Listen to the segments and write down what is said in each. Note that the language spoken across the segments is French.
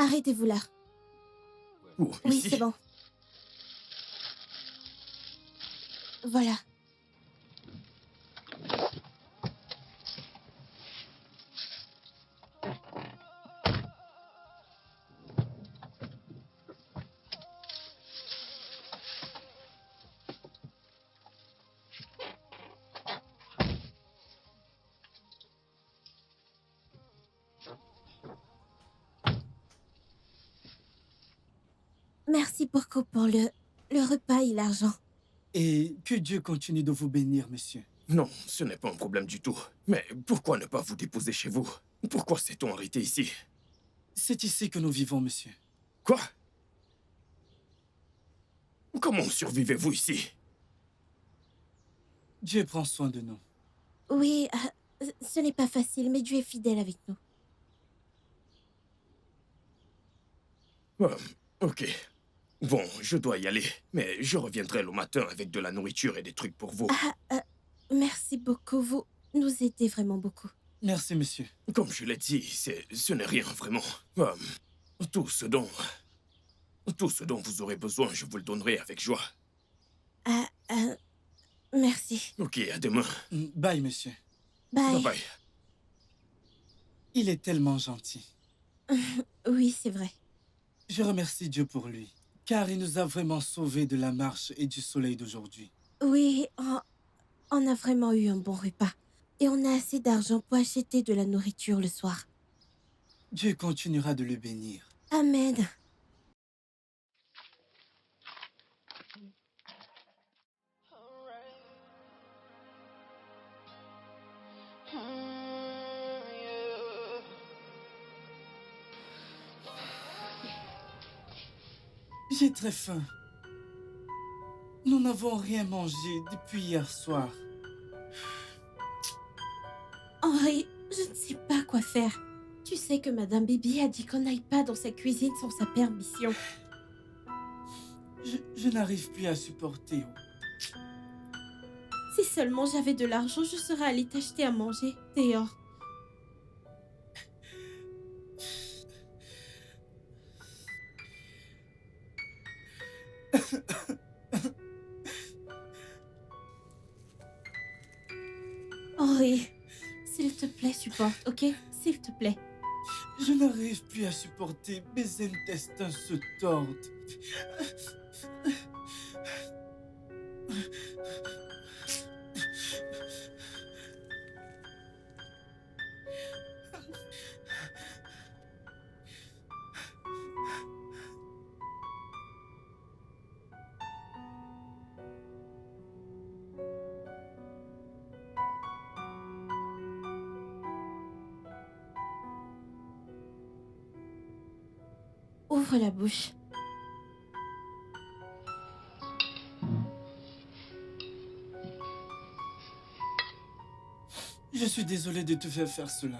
Arrêtez-vous là. Où? Oui, Ici? c'est bon. Voilà. Merci beaucoup pour le repas et l'argent. Et que Dieu continue de vous bénir, monsieur. Non, ce n'est pas un problème du tout. Mais pourquoi ne pas vous déposer chez vous? Pourquoi s'est-on arrêté ici? C'est ici que nous vivons, monsieur. Quoi? Comment survivez-vous ici? Dieu prend soin de nous. Oui, ce n'est pas facile, mais Dieu est fidèle avec nous. Ok. Bon, je dois y aller. Mais je reviendrai le matin avec de la nourriture et des trucs pour vous. Merci beaucoup, vous nous aidez vraiment beaucoup. Merci, monsieur. Comme je l'ai dit, ce n'est rien vraiment. Tout ce dont vous aurez besoin, je vous le donnerai avec joie. Merci. Ok, à demain. Bye, monsieur. Bye. Bye bye. Il est tellement gentil. Oui, c'est vrai. Je remercie Dieu pour lui, car il nous a vraiment sauvés de la marche et du soleil d'aujourd'hui. Oui, on a vraiment eu un bon repas. Et on a assez d'argent pour acheter de la nourriture le soir. Dieu continuera de le bénir. Amen. J'ai très faim. Nous n'avons rien mangé depuis hier soir. Henri, je ne sais pas quoi faire. Tu sais que Madame Bibi a dit qu'on n'aille pas dans sa cuisine sans sa permission. Je n'arrive plus à supporter. Si seulement j'avais de l'argent, je serais allée t'acheter à manger dehors. Henri, s'il te plaît, supporte, ok? S'il te plaît. Je n'arrive plus à supporter. Mes intestins se tordent. Ouvre la bouche. Je suis désolé de te faire cela.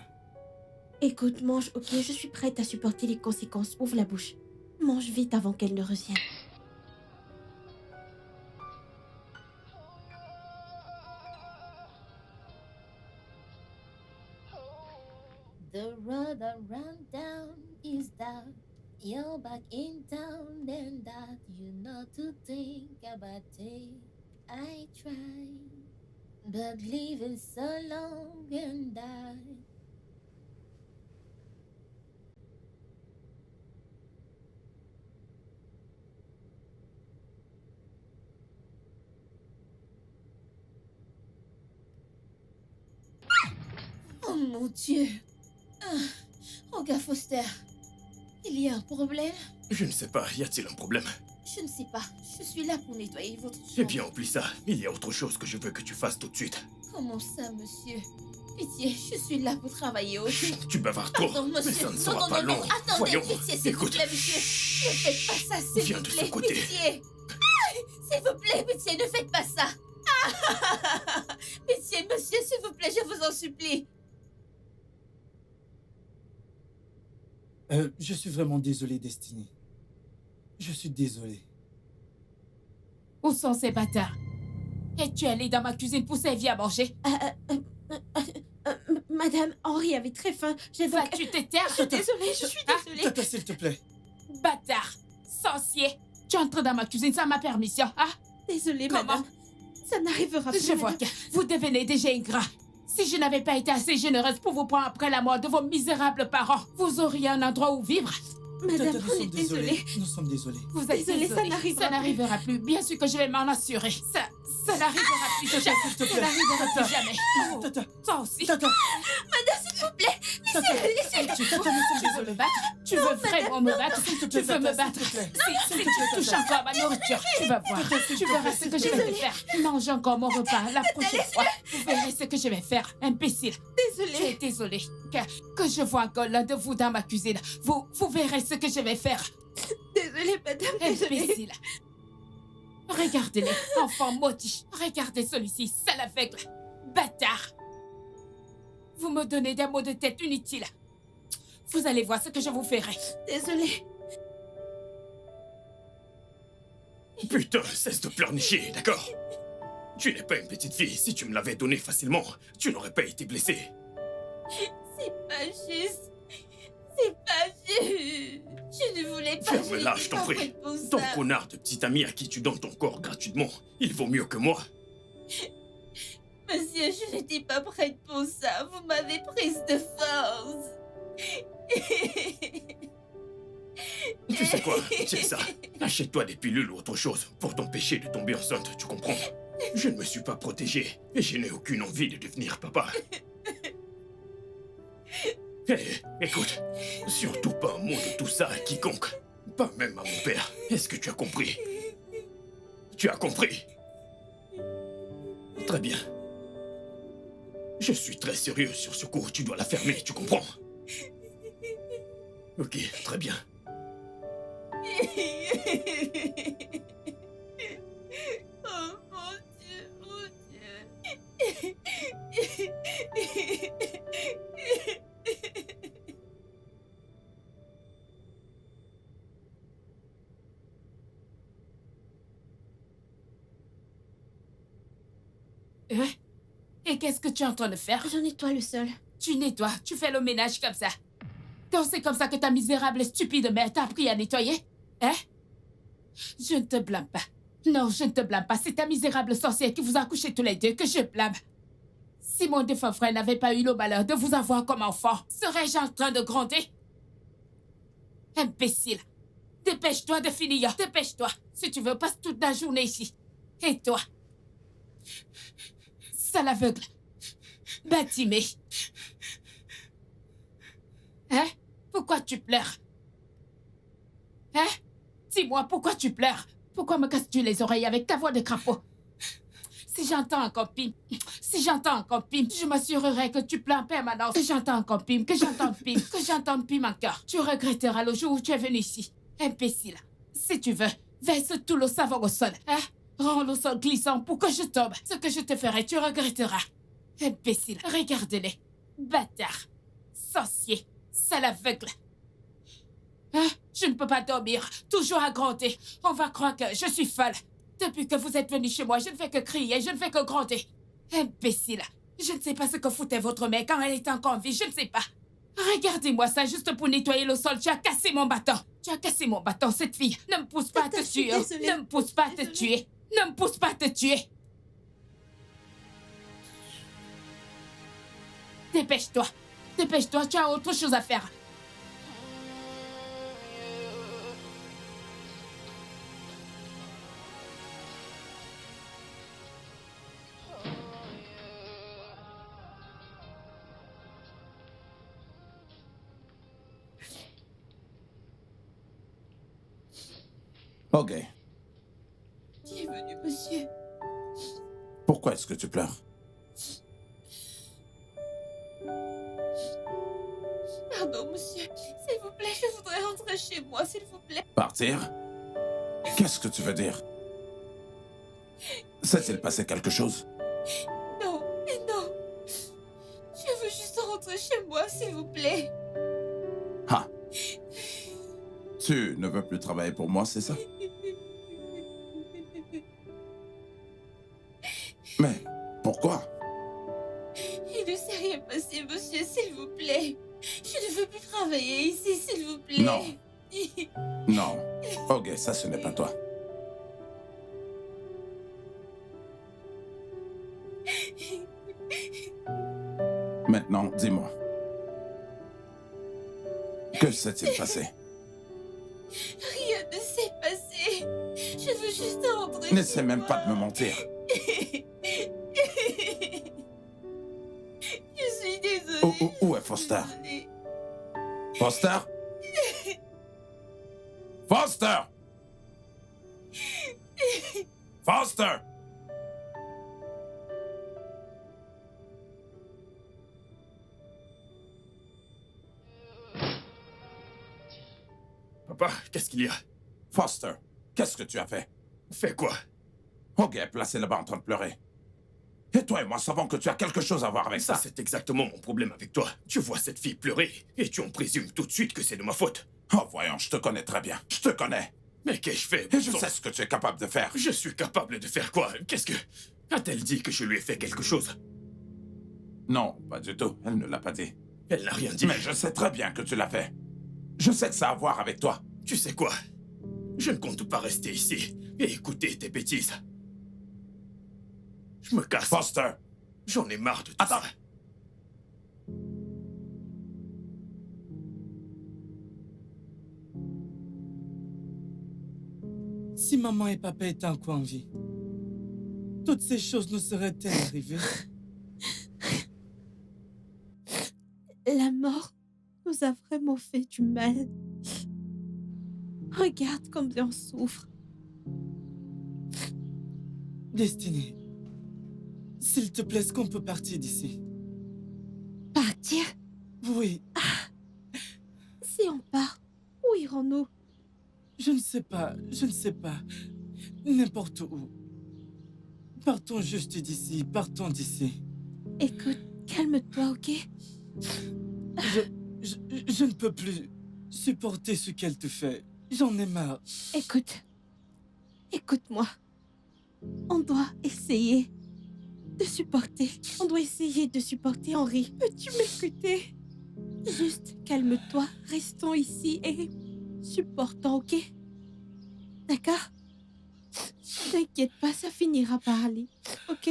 Écoute, mange, ok? Je suis prête à supporter les conséquences. Ouvre la bouche. Mange vite avant qu'elle ne revienne. The road I run down is down. You're back in town, then that you know to think about it. I try, but living so long and die. Oh mon Dieu! Regarde Foster, il y a un problème? Je ne sais pas, y a-t-il un problème? Je ne sais pas, je suis là pour nettoyer votre chambre. Eh bien, oublie ça. Il y a autre chose que je veux que tu fasses tout de suite. Comment ça, monsieur? Pitié, je suis là pour travailler aussi. Chut, tu bavardes trop. Pardon, monsieur. Mais ça ne Non, sera non, pas non, long. non, attendez, Voyons. pitié, s'il vous Écoute. plaît, monsieur. Ne faites pas ça, s'il Viens vous de plaît. ce côté. Pitié. S'il vous plaît, pitié, ne faites pas ça. Pitié, monsieur, s'il vous plaît, je vous en supplie. Je suis vraiment désolé, Destiny. Je suis désolé. Où sont ces bâtards? Es-tu allé dans ma cuisine pour servir à manger? Madame, Henri avait très faim. J'ai donc... Vas-tu te taire? Je suis désolée, je suis désolée. Tata, s'il te plaît. Bâtard! Sorcier! Tu entres dans ma cuisine sans ma permission, hein? Désolée, Comment? madame. Ça n'arrivera plus, Je vois madame. que vous devenez déjà ingrat. Si je n'avais pas été assez généreuse pour vous prendre après la mort de vos misérables parents, vous auriez un endroit où vivre. Madame, Tata, nous on est sommes désolés. désolés. Nous sommes désolés. Vous êtes Désolée, ça désolé. n'arrivera Ça n'arrivera plus. Bien sûr que je vais m'en assurer. Ça n'arrivera plus. Tata, s'il te Ça plaît. n'arrivera Tata. plus jamais. Oh, Tata, toi aussi. Tata. S'il vous plaît, Tata, laissez-le. Tata, nous sommes Tu veux désolés. me battre? Tu veux vraiment me battre? S'il te Tu plaît, veux me Tata, battre? s'il te plaît. Si tu touches encore à ma nourriture, tu vas voir. Tu verras ce que je vais te faire. Mange encore mon repas la prochaine fois. Vous verrez ce que je vais faire, imbécile. Je Désolée. suis désolée que je vois encore l'un de vous dans ma cuisine. Vous verrez ce que je vais faire, Désolée, madame, désolée. imbécile. Regardez-les, enfants maudits. Regardez celui-ci, sale aveugle. Bâtard. Vous me donnez des mots de tête inutiles. Vous allez voir ce que je vous ferai. Désolée. Putain, cesse de pleurnicher, d'accord? Tu n'es pas une petite fille. Si tu me l'avais donné facilement, tu n'aurais pas été blessée. C'est pas juste. C'est pas juste. Je ne voulais pas. Ferme-la, je t'en prie. Ton connard de petit ami à qui tu donnes ton corps gratuitement, il vaut mieux que moi. Monsieur, je n'étais pas prête pour ça. Vous m'avez prise de force. Tu sais quoi? Tiens ça. Achète-toi des pilules ou autre chose pour t'empêcher de tomber enceinte, tu comprends? Je ne me suis pas protégé et je n'ai aucune envie de devenir papa. Hé, écoute, surtout pas un mot de tout ça à quiconque. Pas même à mon père. Est-ce que tu as compris? Tu as compris? Très bien. Je suis très sérieux sur ce coup. Tu dois la fermer, tu comprends? Ok, très bien. Oh mon Dieu, mon Dieu. Et qu'est-ce que tu es en train de faire? Je nettoie le sol. Tu nettoies, tu fais le ménage comme ça. Donc c'est comme ça que ta misérable et stupide mère t'a appris à nettoyer? Hein? Je ne te blâme pas. Non, je ne te blâme pas. C'est ta misérable sorcière qui vous a couchés tous les deux que je blâme. Si mon défunt frère n'avait pas eu le malheur de vous avoir comme enfant, serais-je en train de gronder? Imbécile. Dépêche-toi de finir. Dépêche-toi. Si tu veux, passe toute la journée ici. Et toi? Sale aveugle. Bâtimé. Hein? Pourquoi tu pleures? Hein? Dis-moi, pourquoi tu pleures? Pourquoi me casses-tu les oreilles avec ta voix de crapaud? Si j'entends encore pim, je m'assurerai que tu pleures en permanence. Que j'entends encore pim, que j'entends pim encore. Tu regretteras le jour où tu es venu ici. Imbécile. Si tu veux, verse tout le savon au sol, hein? Rends le sol glissant pour que je tombe. Ce que je te ferai, tu regretteras. Imbécile, regarde-les. Bâtard. Sorcier. Sale aveugle. Hein? Je ne peux pas dormir. Toujours à gronder. On va croire que je suis folle. Depuis que vous êtes venu chez moi, je ne fais que crier, je ne fais que gronder. Imbécile. Je ne sais pas ce que foutait votre mère quand elle était encore en vie, je ne sais pas. Regardez-moi ça, juste pour nettoyer le sol. Tu as cassé mon bâton. Tu as cassé mon bâton, cette fille. Ne me pousse pas à te tuer. Ne me pousse pas à te tuer. Ne me pousse pas à te tuer. Dépêche-toi. Dépêche-toi, tu as autre chose à faire. Ok. Qui est venu, monsieur? Pourquoi est-ce que tu pleures? Pardon, monsieur. S'il vous plaît, je voudrais rentrer chez moi, s'il vous plaît. Partir? Qu'est-ce que tu veux dire? S'est-il passé quelque chose? Non, mais non. Je veux juste rentrer chez moi, s'il vous plaît. Ah. Tu ne veux plus travailler pour moi, c'est ça? Mais pourquoi? Il ne s'est rien passé. Merci, monsieur, s'il vous plaît. Je ne veux plus travailler ici, s'il vous plaît. Non. Non. Ok, ça, ce n'est pas toi. Maintenant, dis-moi. Que s'est-il passé? Rien ne s'est passé. Je veux juste rentrer. N'essaie même pas de me mentir. Je suis désolée. Où est Foster? Foster? Foster! Foster! Papa, qu'est-ce qu'il y a? Foster, qu'est-ce que tu as fait? Fais quoi? Ok, placé là-bas en train de pleurer. Et toi et moi savons que tu as quelque chose à voir avec Ça, ça. c'est exactement mon problème avec toi. Tu vois cette fille pleurer et tu en présumes tout de suite que c'est de ma faute. Oh, voyons, je te connais très bien. Je te connais. Mais qu'ai-je fait? Et je sais ce que tu es capable de faire. Je suis capable de faire quoi? Qu'est-ce que... A-t-elle dit que je lui ai fait quelque chose? Non, pas du tout. Elle ne l'a pas dit. Elle n'a rien dit. Mais je sais très bien que tu l'as fait. Je sais que ça a à voir avec toi. Tu sais quoi? Je ne compte pas rester ici et écouter tes bêtises. Je me casse. Foster! J'en ai marre de tout Attends. ça. Si maman et papa étaient encore en vie, toutes ces choses ne seraient-elles arrivées? La mort nous a vraiment fait du mal. Regarde combien on souffre. Destiny, s'il te plaît, est-ce qu'on peut partir d'ici? Partir? Oui, Si on part, où irons-nous? je ne sais pas, N'importe où. Partons juste d'ici, partons d'ici. Écoute, calme-toi, ok? Je ne peux plus supporter ce qu'elle te fait. J'en ai marre. Écoute. Écoute-moi. On doit essayer de supporter. On doit essayer de supporter Henri. Peux-tu m'écouter? Juste calme-toi. Restons ici et supportons, ok? D'accord? T'inquiète pas, ça finira par aller. Ok?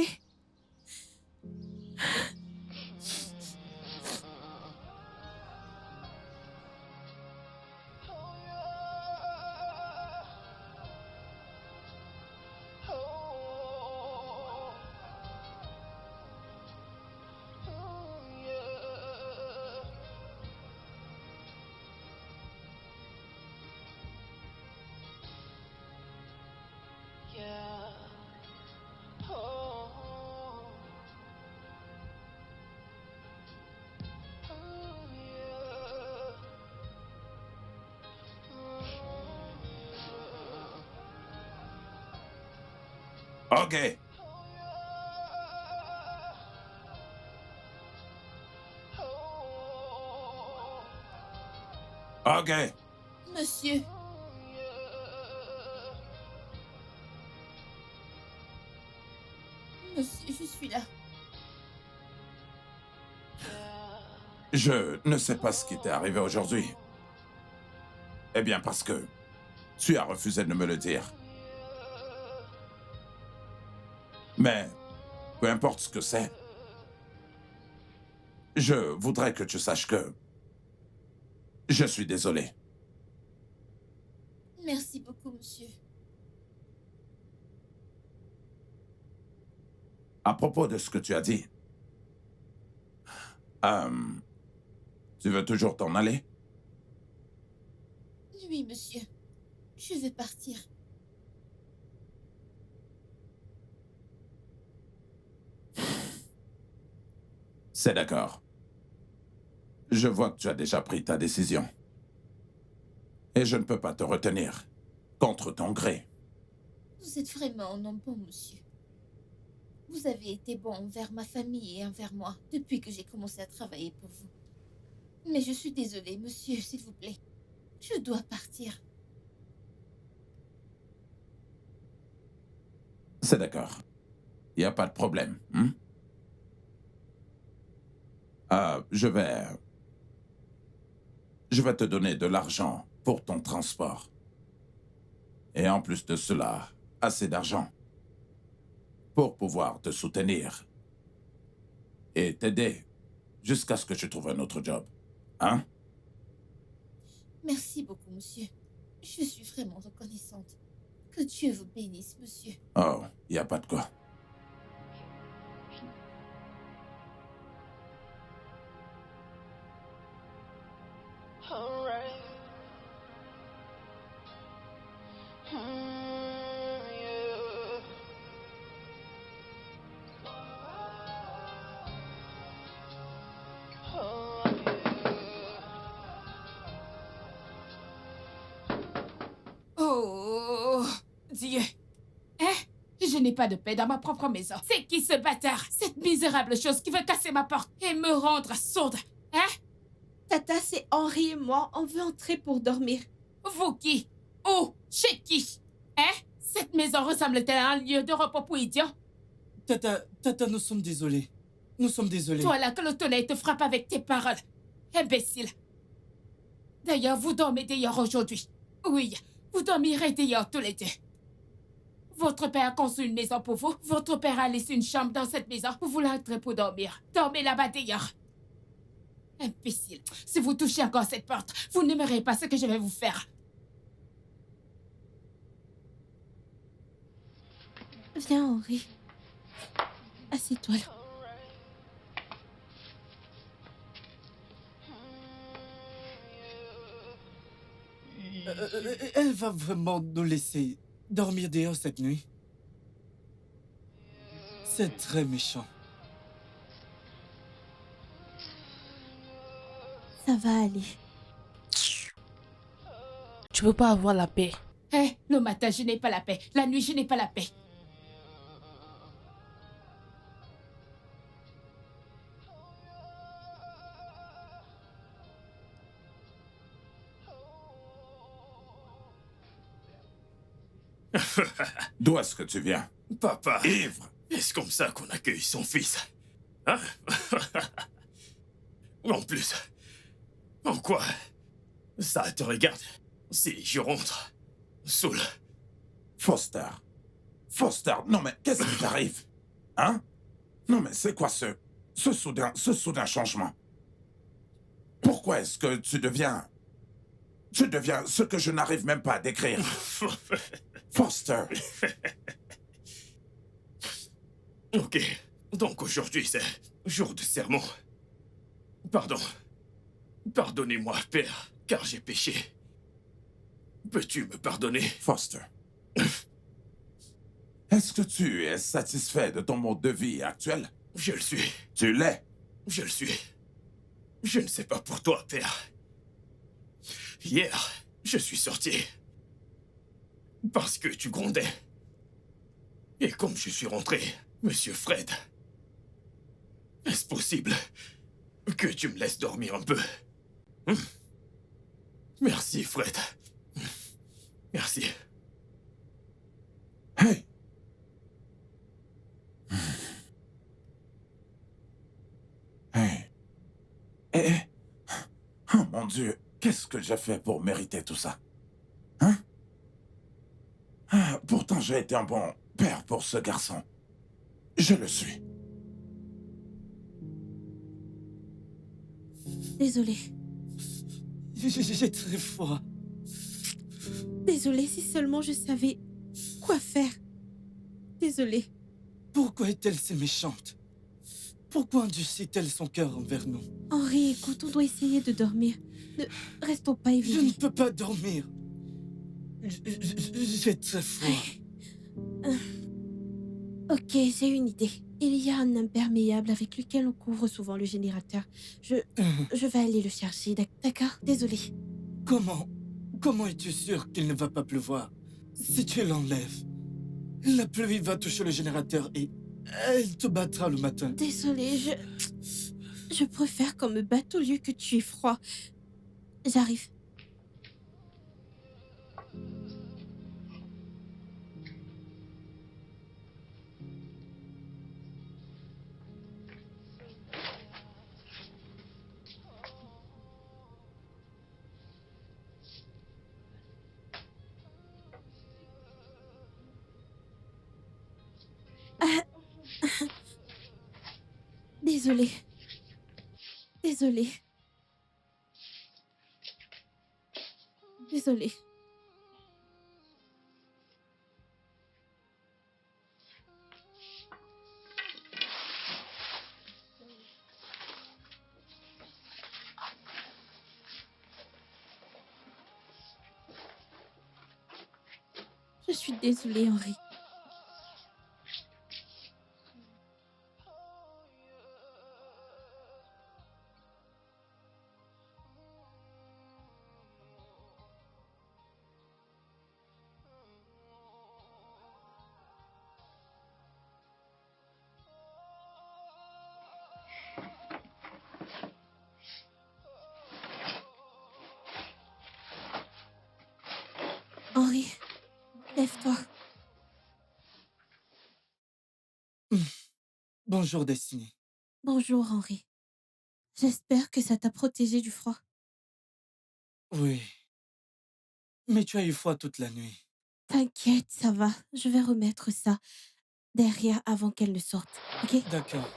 Ok. Ok. Monsieur. Monsieur, je suis là. Je ne sais pas ce qui t'est arrivé aujourd'hui. Eh bien, parce que tu as refusé de me le dire. Mais, peu importe ce que c'est, je voudrais que tu saches que je suis désolé. Merci beaucoup, monsieur. À propos de ce que tu as dit, tu veux toujours t'en aller? Oui, monsieur. Je vais partir. C'est d'accord. Je vois que tu as déjà pris ta décision. Et je ne peux pas te retenir contre ton gré. Vous êtes vraiment un homme bon, monsieur. Vous avez été bon envers ma famille et envers moi depuis que j'ai commencé à travailler pour vous. Mais je suis désolée, monsieur, s'il vous plaît. Je dois partir. C'est d'accord. Il n'y a pas de problème. Je vais te donner de l'argent pour ton transport. Et en plus de cela, assez d'argent pour pouvoir te soutenir et t'aider jusqu'à ce que je trouve un autre job. Hein? Merci beaucoup, monsieur. Je suis vraiment reconnaissante. Que Dieu vous bénisse, monsieur. Oh, y a pas de quoi. Oh, Dieu. Hein? Je n'ai pas de paix dans ma propre maison. C'est qui ce bâtard? Cette misérable chose qui veut casser ma porte et me rendre sourde. Hein? Tata, c'est Henri et moi. On veut entrer pour dormir. Vous qui? Où? Chez qui? Hein? Cette maison ressemble-t-elle à un lieu de repos pour idiots? Tata, nous sommes désolés. Nous sommes désolés. Toi là que le tonnerre te frappe avec tes paroles. Imbécile. D'ailleurs, vous dormez dehors aujourd'hui. Oui, vous dormirez dehors tous les deux. Votre père a construit une maison pour vous. Votre père a laissé une chambre dans cette maison. Vous voulez entrer pour dormir. Dormez là-bas dehors. Imbécile. Si vous touchez encore cette porte, vous n'aimerez pas ce que je vais vous faire. Viens, Henri. Assieds-toi là. Elle va vraiment nous laisser dormir dehors cette nuit? C'est très méchant. Ça va aller. Tu peux pas avoir la paix. Hé, le matin, je n'ai pas la paix. La nuit, je n'ai pas la paix. D'où est-ce que tu viens? Papa, Ivre! est-ce comme ça qu'on accueille son fils? Hein? En plus, en quoi ça te regarde si je rentre saoul? Foster! Foster! Non mais qu'est-ce qui t'arrive? Hein? Non mais c'est quoi ce soudain changement? Pourquoi est-ce que tu deviens ce que je n'arrive même pas à décrire? Foster! Ok, donc aujourd'hui c'est jour de sermon. Pardon. Pardonnez-moi, Père, car j'ai péché. Peux-tu me pardonner? Foster. Est-ce que tu es satisfait de ton mode de vie actuel? Je le suis. Tu l'es? Je le suis. Je ne sais pas pour toi, Père. Hier, je suis sorti. Parce que tu grondais. Et comme je suis rentré, Monsieur Fred, est-ce possible que tu me laisses dormir un peu? Merci, Fred. Merci. Hey! Hey! Oh mon Dieu, qu'est-ce que j'ai fait pour mériter tout ça? Hein? Pourtant j'ai été un bon père pour ce garçon. Je le suis. Désolée. J'ai très froid. Désolée, si seulement je savais quoi faire. Désolée. Pourquoi est-elle si méchante? Pourquoi endurcit-elle son cœur envers nous? Henri, écoute, on doit essayer de dormir. Ne restons pas Je ne éveillés. peux pas dormir. J'ai très froid. Ok, j'ai une idée. Il y a un imperméable avec lequel on couvre souvent le générateur. Je vais aller le chercher, d'accord? Désolée. Comment es-tu sûr qu'il ne va pas pleuvoir? Si tu l'enlèves, la pluie va toucher le générateur et elle te battra le matin. Désolée, je préfère qu'on me batte au lieu que tu aies froid. J'arrive. Désolée. Désolée. Désolée. Je suis désolée, Henri. Henri, lève-toi. Bonjour, Destinée. Bonjour, Henri. J'espère que ça t'a protégé du froid. Oui. Mais tu as eu froid toute la nuit. T'inquiète, ça va. Je vais remettre ça derrière avant qu'elle ne sorte. Ok? D'accord.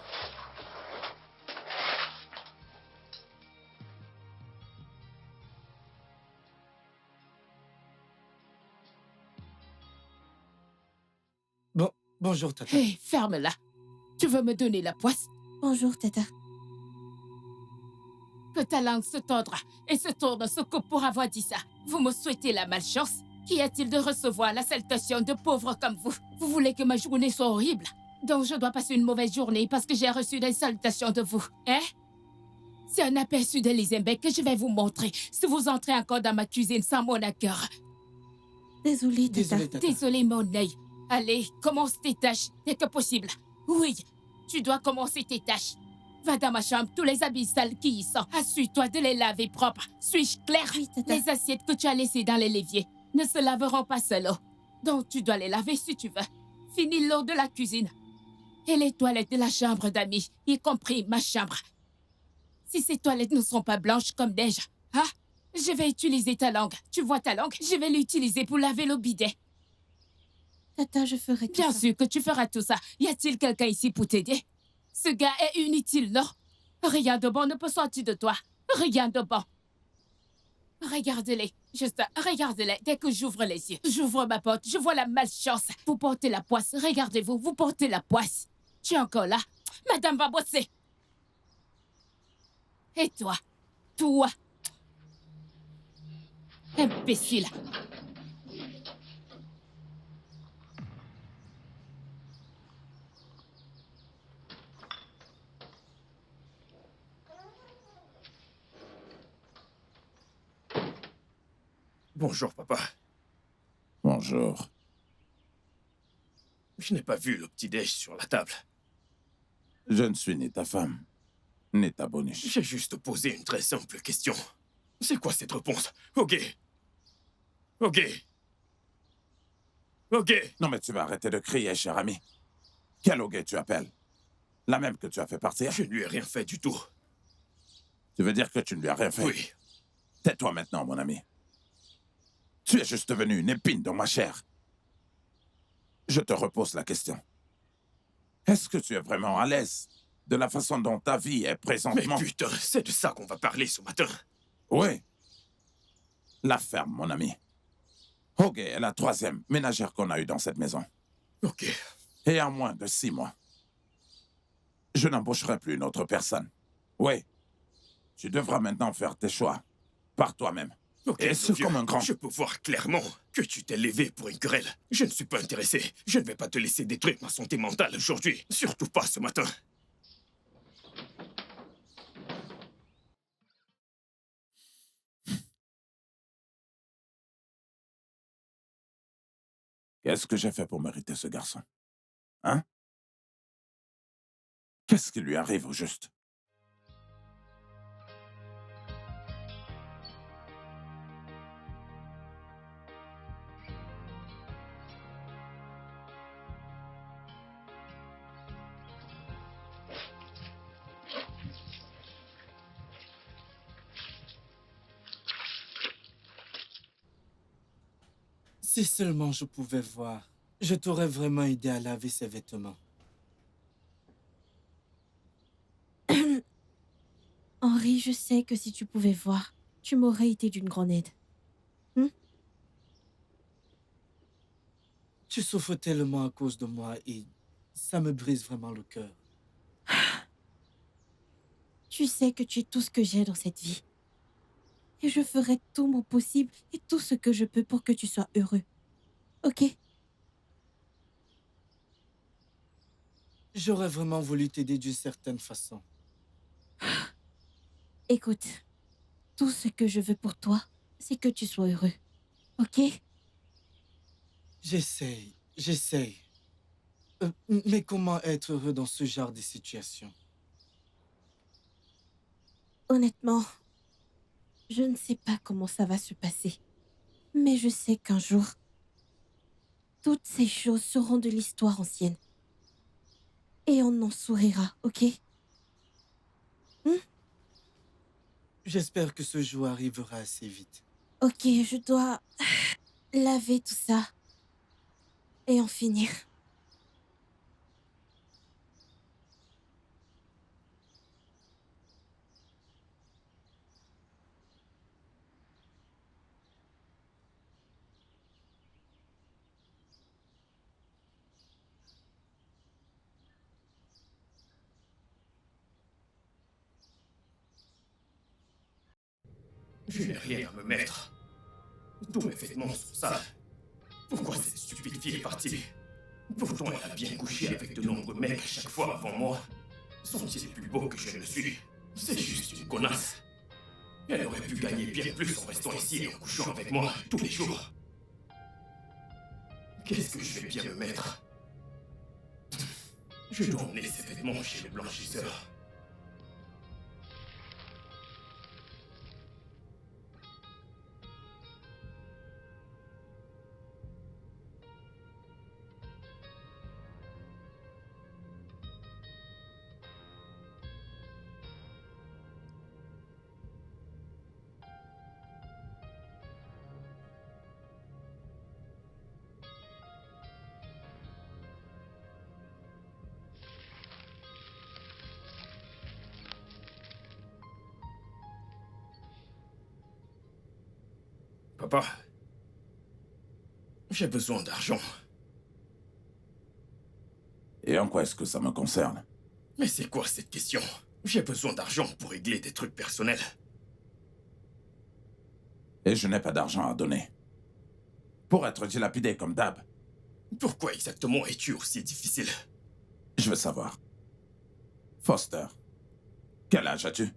Bon, bonjour, Tata. Hé, ferme-la. Tu veux me donner la poisse? Bonjour, Tata. Que ta langue se tordra et se tourne, se coupe pour avoir dit ça. Vous me souhaitez la malchance? Qu'y a-t-il de recevoir la salutation de pauvres comme vous? Vous voulez que ma journée soit horrible? Donc je dois passer une mauvaise journée parce que j'ai reçu des salutations de vous, hein? C'est un aperçu d'Elizabeth que je vais vous montrer si vous entrez encore dans ma cuisine sans mon accord. Désolée, Tata. Désolé, Tata. Désolé, mon œil. Allez, commence tes tâches dès que possible. Oui, tu dois commencer tes tâches. Va dans ma chambre, tous les habits sales qui y sont. Assure-toi de les laver propres. Suis-je clair? Oui, Tata. Les assiettes que tu as laissées dans les l'évier ne se laveront pas seules. Donc tu dois les laver si tu veux. Finis l'eau de la cuisine. Et les toilettes de la chambre d'amis, y compris ma chambre. Si ces toilettes ne sont pas blanches comme neige, hein? Je vais utiliser ta langue. Tu vois ta langue? Je vais l'utiliser pour laver le bidet. Tata, je ferai tout Bien ça. sûr que tu feras tout ça. Y a-t-il quelqu'un ici pour t'aider? Ce gars est inutile, non? Rien de bon ne peut sortir de toi. Rien de bon. Regardez-les. Juste, regardez-les. Dès que j'ouvre les yeux, j'ouvre ma porte, je vois la malchance. Vous portez la poisse. Regardez-vous, vous portez la poisse. Tu es encore là? Madame va bosser. Et toi? Toi? Imbécile. Bonjour, papa. Bonjour. Je n'ai pas vu le petit-déj sur la table. Je ne suis ni ta femme, ni ta boniche. J'ai juste posé une très simple question. C'est quoi cette réponse? Ok. Ok. Ok. Non mais tu vas arrêter de crier, cher ami. Quel hoguet tu appelles? La même que tu as fait partir? Je ne lui ai rien fait du tout. Tu veux dire que tu ne lui as rien fait? Oui. Tais-toi maintenant, mon ami. Tu es juste devenu une épine dans ma chair. Je te repose la question. Est-ce que tu es vraiment à l'aise de la façon dont ta vie est Mais présentement? putain, c'est de ça qu'on va parler ce matin. Oui. La ferme, mon ami. Hoguet est la troisième ménagère qu'on a eue dans cette maison. Ok. Et en moins de 6 mois, je n'embaucherai plus une autre personne. Oui. Tu devras maintenant faire tes choix. Par toi-même. Ok, Et mon ce vieux, comme un grand. je peux voir clairement que tu t'es levé pour une querelle. Je ne suis pas intéressé. Je ne vais pas te laisser détruire ma santé mentale aujourd'hui. Surtout pas ce matin. Qu'est-ce que j'ai fait pour mériter ce garçon? Hein? Qu'est-ce qui lui arrive au juste? Si seulement je pouvais voir, je t'aurais vraiment aidé à laver ses vêtements. Henri, je sais que si tu pouvais voir, tu m'aurais été d'une grande aide. Tu souffres tellement à cause de moi et ça me brise vraiment le cœur. Tu sais que tu es tout ce que j'ai dans cette vie. Et je ferai tout mon possible et tout ce que je peux pour que tu sois heureux. Ok? J'aurais vraiment voulu t'aider d'une certaine façon. Écoute, tout ce que je veux pour toi, c'est que tu sois heureux. Ok? J'essaye. Mais comment être heureux dans ce genre de situation? Honnêtement, je ne sais pas comment ça va se passer. Mais je sais qu'un jour, toutes ces choses seront de l'histoire ancienne. Et on en sourira, ok? J'espère que ce jour arrivera assez vite. Ok, je dois laver tout ça et en finir. Je n'ai rien à me mettre. Tous mes vêtements sont sales. Pourquoi cette stupide fille est partie? Pourtant, elle a bien couché avec de nombreux mecs à chaque fois avant moi. Sont-ils plus beaux que je ne le suis? C'est juste une connasse. Elle aurait pu gagner bien plus en restant ici et en couchant avec moi tous les jours. Qu'est-ce que je vais bien me mettre? Je dois emmener ces vêtements chez le blanchisseur. Papa, j'ai besoin d'argent. Et en quoi est-ce que ça me concerne? Mais c'est quoi cette question? J'ai besoin d'argent pour régler des trucs personnels. Et je n'ai pas d'argent à donner. Pour être dilapidé comme d'hab. Pourquoi exactement es-tu aussi difficile? Je veux savoir. Foster, quel âge as-tu?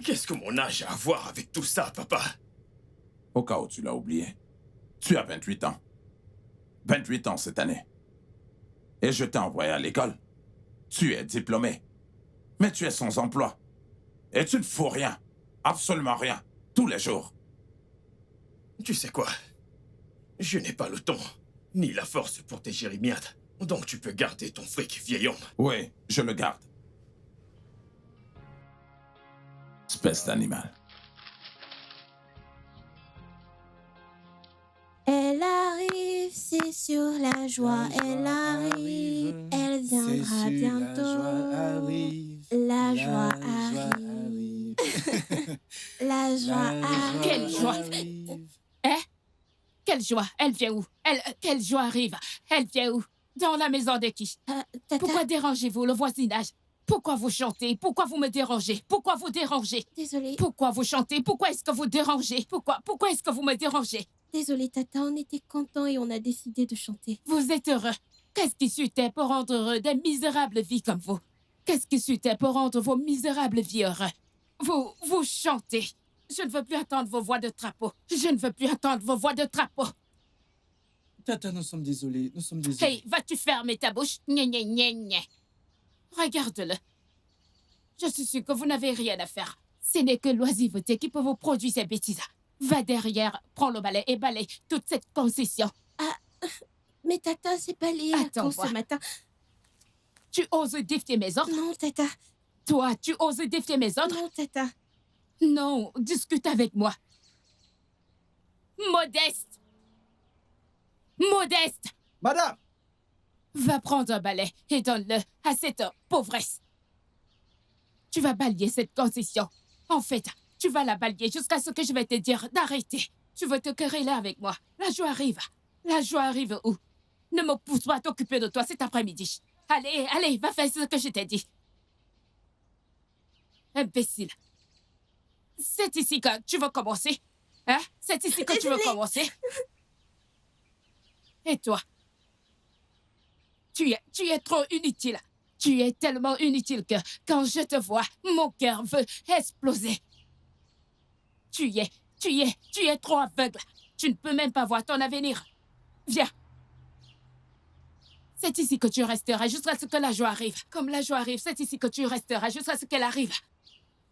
Qu'est-ce que mon âge a à voir avec tout ça, papa? Au cas où tu l'as oublié. Tu as 28 ans. 28 ans cette année. Et je t'ai envoyé à l'école. Tu es diplômé. Mais tu es sans emploi. Et tu ne fous rien. Absolument rien. Tous les jours. Tu sais quoi? Je n'ai pas le temps, ni la force pour tes jérémiades. Donc tu peux garder ton fric, vieil homme. Oui, je le garde. Espèce d'animal. Elle arrive, c'est sur la joie. Elle arrive, elle viendra bientôt. La joie arrive. La joie arrive. Quelle joie! Hein? Quelle joie? Elle vient où? Quelle joie arrive? Elle vient où? Dans la maison de qui? Tata, Pourquoi dérangez-vous le voisinage? Pourquoi vous chantez? Pourquoi vous me dérangez? Pourquoi vous dérangez? désolée. Pourquoi vous chantez? Pourquoi est-ce que vous dérangez? Pourquoi est-ce que vous me dérangez? Désolée, Tata, on était contents et on a décidé de chanter. Vous êtes heureux. Qu'est-ce qui suitait pour rendre heureux des misérables vies comme vous? Qu'est-ce qui suitait pour rendre vos misérables vies heureux? Vous chantez. Je ne veux plus entendre vos voix de trapeau. Je ne veux plus entendre vos voix de trapeau. Tata, nous sommes désolés. Nous sommes désolés. Hey, vas-tu fermer ta bouche? Gna gna gna gna. Regarde-le. Je suis sûre que vous n'avez rien à faire. Ce n'est que l'oisiveté qui peut vous produire ces bêtises. Va derrière, prends le balai et balaye toute cette concession. Mais Tata, c'est pas lié à Attends, quand voir. ce matin. Tu oses défier mes ordres? Non, Tata. Toi, tu oses défier mes ordres? Non, Tata. Non, discute avec moi. Modeste! Modeste! Madame! Va prendre un balai et donne-le à cette pauvresse. Tu vas balayer cette concession. En fait, tu vas la balayer jusqu'à ce que je vais te dire d'arrêter. Tu veux te quereller avec moi. La joie arrive. La joie arrive où? Ne me pousse pas à t'occuper de toi cet après-midi. Allez, allez, va faire ce que je t'ai dit. Imbécile. C'est ici que tu veux commencer? Hein? C'est ici que tu veux commencer? Et toi? Tu es trop inutile. Tu es tellement inutile que quand je te vois, mon cœur veut exploser. Tu es trop aveugle. Tu ne peux même pas voir ton avenir. Viens. C'est ici que tu resteras jusqu'à ce que la joie arrive. Comme la joie arrive, c'est ici que tu resteras jusqu'à ce qu'elle arrive.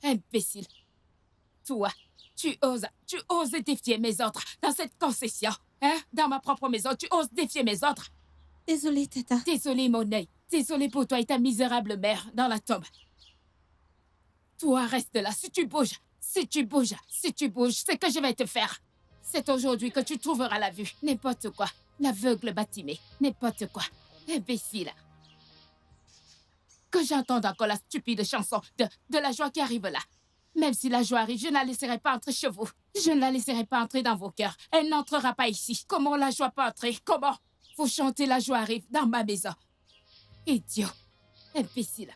Imbécile. Toi, tu oses défier mes ordres dans cette concession. Hein? Dans ma propre maison, tu oses défier mes ordres. Désolée, Tata. Désolée, mon œil. Désolée pour toi et ta misérable mère dans la tombe. Toi, reste là. Si tu bouges, c'est que je vais te faire. C'est aujourd'hui que tu trouveras la vue. N'importe quoi. L'aveugle bâtimé. N'importe quoi. Imbécile. Que j'entende encore la stupide chanson de la joie qui arrive là. Même si la joie arrive, je ne la laisserai pas entrer chez vous. Je ne la laisserai pas entrer dans vos cœurs. Elle n'entrera pas ici. Comment la joie peut entrer? Comment? Vous chantez la joie arrive dans ma maison. Idiot. Imbécile.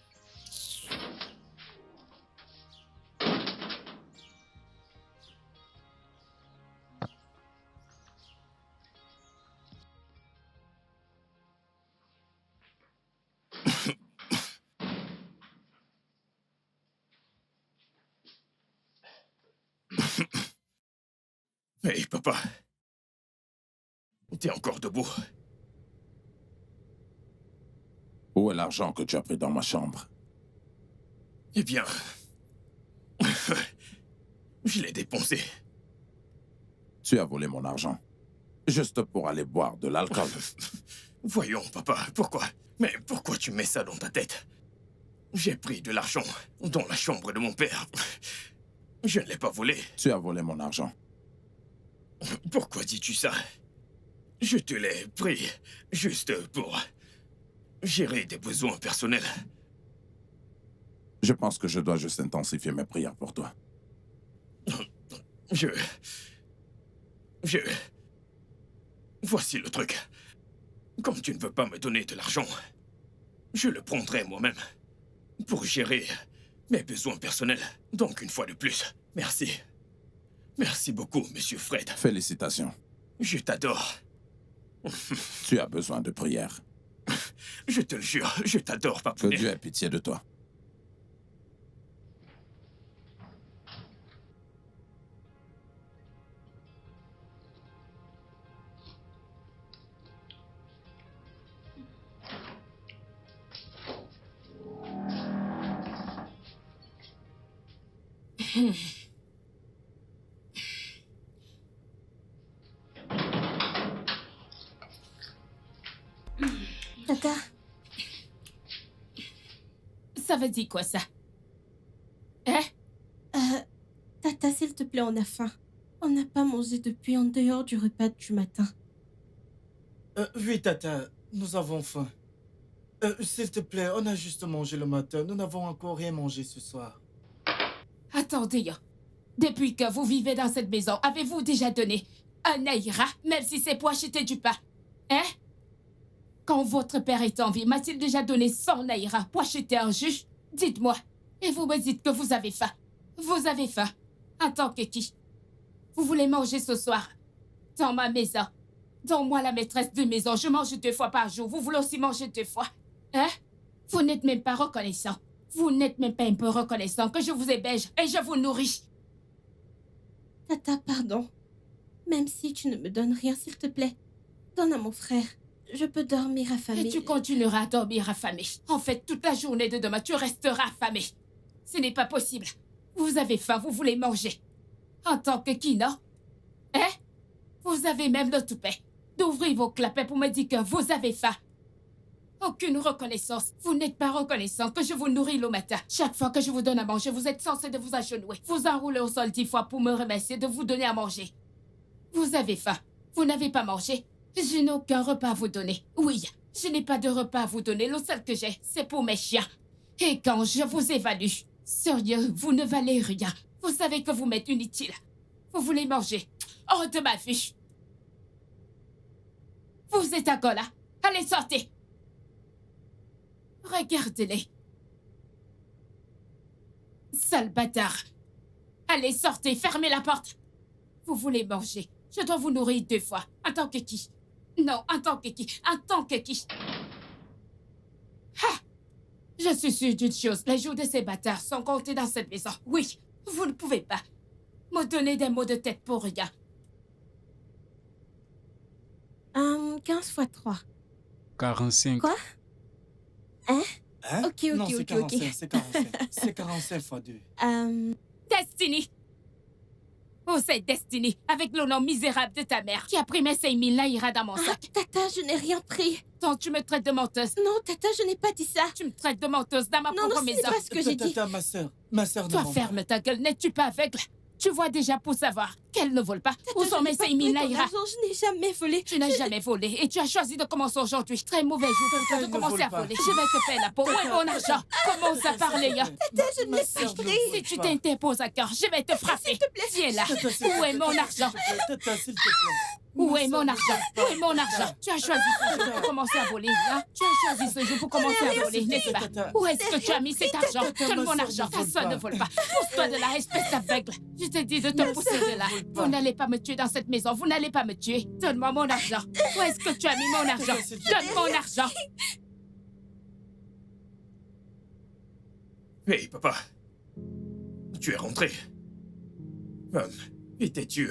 Hey, papa. T'es encore debout? Où est l'argent que tu as pris dans ma chambre? Eh bien... je l'ai dépensé. Tu as volé mon argent. Juste pour aller boire de l'alcool. Voyons, papa, pourquoi? Mais pourquoi tu mets ça dans ta tête? J'ai pris de l'argent dans la chambre de mon père. Je ne l'ai pas volé. Tu as volé mon argent. Pourquoi dis-tu ça? Je te l'ai pris juste pour gérer des besoins personnels. Je pense que je dois juste intensifier mes prières pour toi. Voici le truc. Comme tu ne veux pas me donner de l'argent, je le prendrai moi-même pour gérer mes besoins personnels. Donc, une fois de plus, merci. Merci beaucoup, Monsieur Fred. Félicitations. Je t'adore. Tu as besoin de prière. Je te le jure, je t'adore, Que papounet. Dieu ait pitié de toi. Tata, Ça veut dire quoi, ça? Hein? Tata, s'il te plaît, on a faim. On n'a pas mangé depuis en dehors du repas du matin. Oui, Tata, nous avons faim. S'il te plaît, on a juste mangé le matin. Nous n'avons encore rien mangé ce soir. Attendez, depuis que vous vivez dans cette maison, avez-vous déjà donné un naira, même si c'est pour acheter du pain? Hein? Quand votre père est en vie, m'a-t-il déjà donné 100 naira pour acheter un jus? Dites-moi. Et vous me dites que vous avez faim. Vous avez faim. En tant que qui? Vous voulez manger ce soir? Dans ma maison. Donne-moi la maîtresse de maison. Je mange 2 fois par jour. Vous voulez aussi manger 2 fois? Hein? Vous n'êtes même pas reconnaissant. Vous n'êtes même pas un peu reconnaissant que je vous héberge et je vous nourris. Tata, pardon. Même si tu ne me donnes rien, s'il te plaît, donne à mon frère. Je peux dormir affamée. Et tu continueras à dormir affamé. En fait, toute la journée de demain, tu resteras affamé. Ce n'est pas possible. Vous avez faim, vous voulez manger. En tant que qui, non? Hein? Vous avez même le toupet d'ouvrir vos clapets pour me dire que vous avez faim. Aucune reconnaissance. Vous n'êtes pas reconnaissant que je vous nourris le matin. Chaque fois que je vous donne à manger, vous êtes censé de vous agenouiller. Vous enroulez au sol 10 fois pour me remercier de vous donner à manger. Vous avez faim. Vous n'avez pas mangé. Je n'ai aucun repas à vous donner. Oui, je n'ai pas de repas à vous donner. Le seul que j'ai, c'est pour mes chiens. Et quand je vous évalue, Sérieux, vous ne valez rien. Vous savez que vous m'êtes inutile. Vous voulez manger. Oh, de ma fiche. Vous êtes encore là. Allez, sortez. Regardez-les. Sale bâtard. Allez, sortez, fermez la porte. Vous voulez manger. Je dois vous nourrir 2 fois. En tant que qui? Non, en tant que qui? En tant que qui? Ha! Je suis sûre d'une chose. Les jours de ces bâtards sont comptés dans cette maison. Oui, vous ne pouvez pas me donner des mots de tête pour rien. 15 fois 3. 45. Quoi? Hein? Hein? Ok, Non, ok, c'est ok, 45, ok. c'est 45. C'est 45 fois 2. Destiny! Oh, c'est Destiny, avec le nom misérable de ta mère, qui a pris mes 5000 naïras dans mon sac. Tata, je n'ai rien pris. Donc tu me traites de menteuse. Non, Tata, je n'ai pas dit ça. Tu me traites de menteuse dans ma Non, propre ce n'est maison. pas ce que j'ai dit. Tata, ma sœur ne Toi, ment ferme ta gueule, n'es-tu pas aveugle? Tu vois déjà pour savoir qu'elle ne vole pas. Où sont mes 5000 naïras? Je n'ai jamais volé. Tu n'as jamais volé et tu as choisi de commencer aujourd'hui. Très mauvais jour pour toi Tata, de elle ne commencer à vole pas. voler. Je vais te faire la peau. Où est mon argent? Commence à parler, hein. je ne l'ai pas pris. Si tu t'interposes encore, je vais te frapper. Viens là. Où est mon argent? Tata, s'il te plaît. Où est mon argent? Où est mon argent? Tu as choisi ce jour pour commencer à voler, hein? Tu as choisi ce jour pour commencer à voler, n'est-ce pas? Où est-ce que tu as mis cet argent? Donne mon argent. Personne ne vole pas. Pousse-toi de là, espèce d'aveugle. Je te dis de te pousser de là. Vous n'allez pas me tuer dans cette maison. Vous n'allez pas me tuer. Donne-moi mon argent. Où est-ce que tu as mis mon argent? Donne mon argent. Hey, papa. Tu es rentré. Étais-tu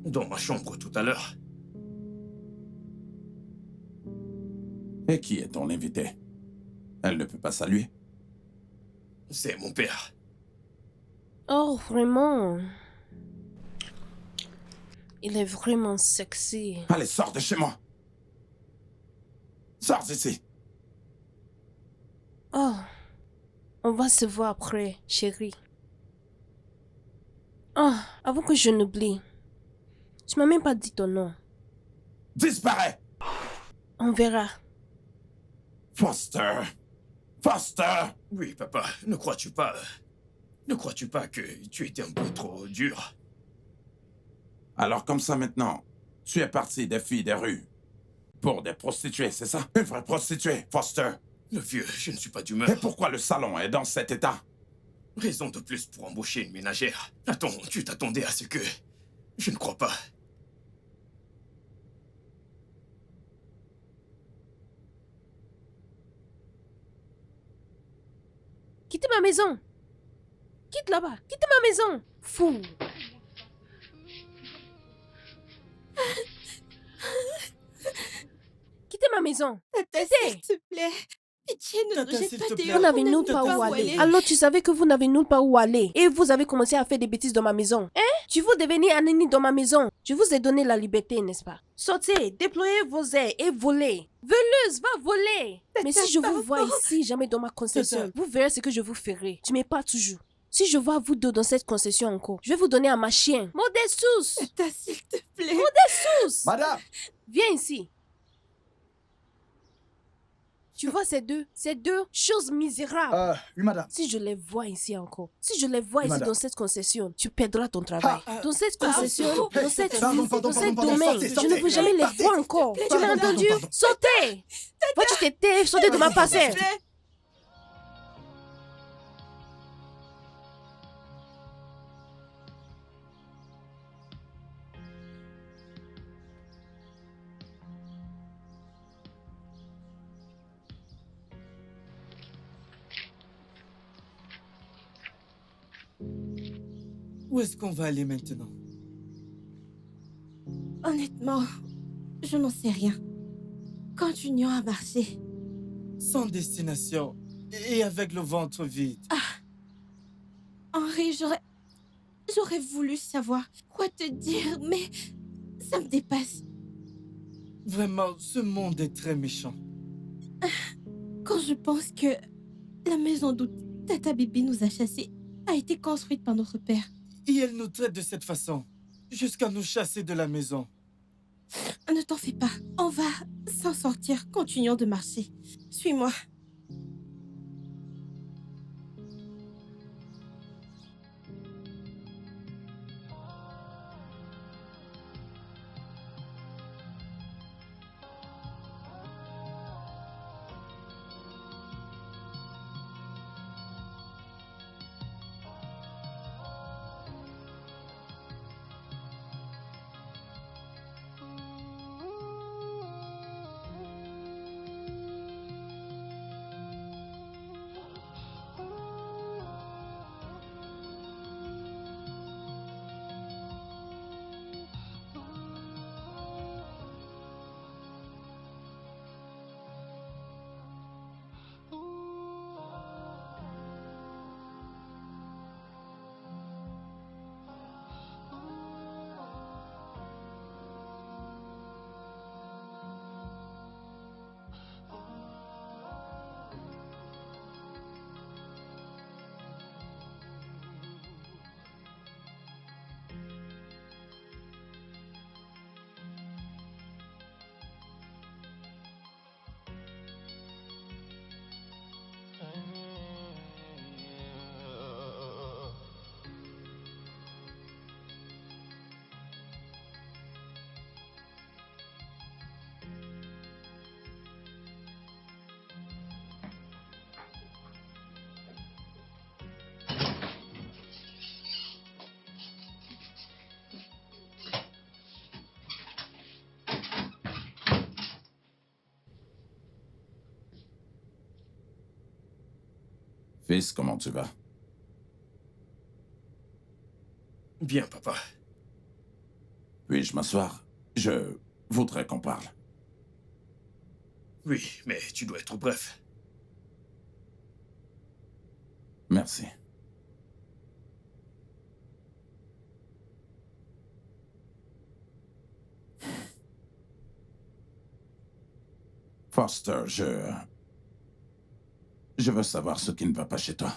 dans ma chambre tout à l'heure? Et qui est ton invité? Elle ne peut pas saluer. C'est mon père. Oh, vraiment. Il est vraiment sexy. Allez, sors de chez moi. Sors d'ici. Oh, on va se voir après, chérie. Oh, avant que je n'oublie. Tu m'as même pas dit ton nom. Disparais. On verra. Foster. Foster. Oui, papa. Ne crois-tu pas que tu étais un peu trop dur? Alors comme ça maintenant, tu es parti des filles des rues pour des prostituées, c'est ça? Une vraie prostituée, Foster. Le vieux, je ne suis pas Et d'humeur. pourquoi le salon est dans cet état? Raison de plus pour embaucher une ménagère. Attends, tu t'attendais à ce que... Je ne crois pas. Quittez ma maison. Quitte là-bas. Quittez ma maison. Fou. Quittez ma maison. Tata, Quittez. s'il te plaît. Pitié, ne Tata, nous jette s'il pas te plaît. dehors. Vous n'avez On nulle ne part peut où pas aller. aller. Alors tu savais que vous n'avez nulle part où aller. Et vous avez commencé à faire des bêtises dans ma maison. Hein? Tu veux devenir un ennemi dans ma maison. Je vous ai donné la liberté, n'est-ce pas? Sortez, déployez vos ailes et volez. Voleuse, va voler. Mais si je vous vois ici, jamais dans ma concession, Tata. vous verrez ce que je vous ferai. Tu m'es pas toujours. Si je vois vous deux dans cette concession encore, je vais vous donner à ma chien. Modestus! Tata, s'il te plaît. Modestus! Madame! Viens ici. Tu vois ces deux choses misérables. Oui, madame. Si je les vois ici encore, si je les vois ici Madame. dans cette concession, tu perdras ton travail. Ah, Dans cette concession, pardon, dans cette pardon, ville, pardon, dans cet pardon, domaine, sortez, je sortez. ne veux jamais les Partez, voir s'il encore. te plaît, Tu m'as pardon, entendu? pardon. Sortez! Va, tu t'étais sauté de ma parcelle. Où est-ce qu'on va aller maintenant? Honnêtement, je n'en sais rien. Continuons à marcher. Sans destination et avec le ventre vide. Henri, j'aurais voulu savoir quoi te dire, mais ça me dépasse. Vraiment, ce monde est très méchant. Quand je pense que la maison d'où Tata Bibi nous a chassés a été construite par notre père. Et elle nous traite de cette façon, jusqu'à nous chasser de la maison. Ne t'en fais pas, on va s'en sortir. Continuons de marcher. Suis-moi. Fils, comment tu vas? Bien, papa. Puis-je m'asseoir? Je voudrais qu'on parle. Oui, mais tu dois être bref. Merci. Foster, je veux savoir ce qui ne va pas chez toi.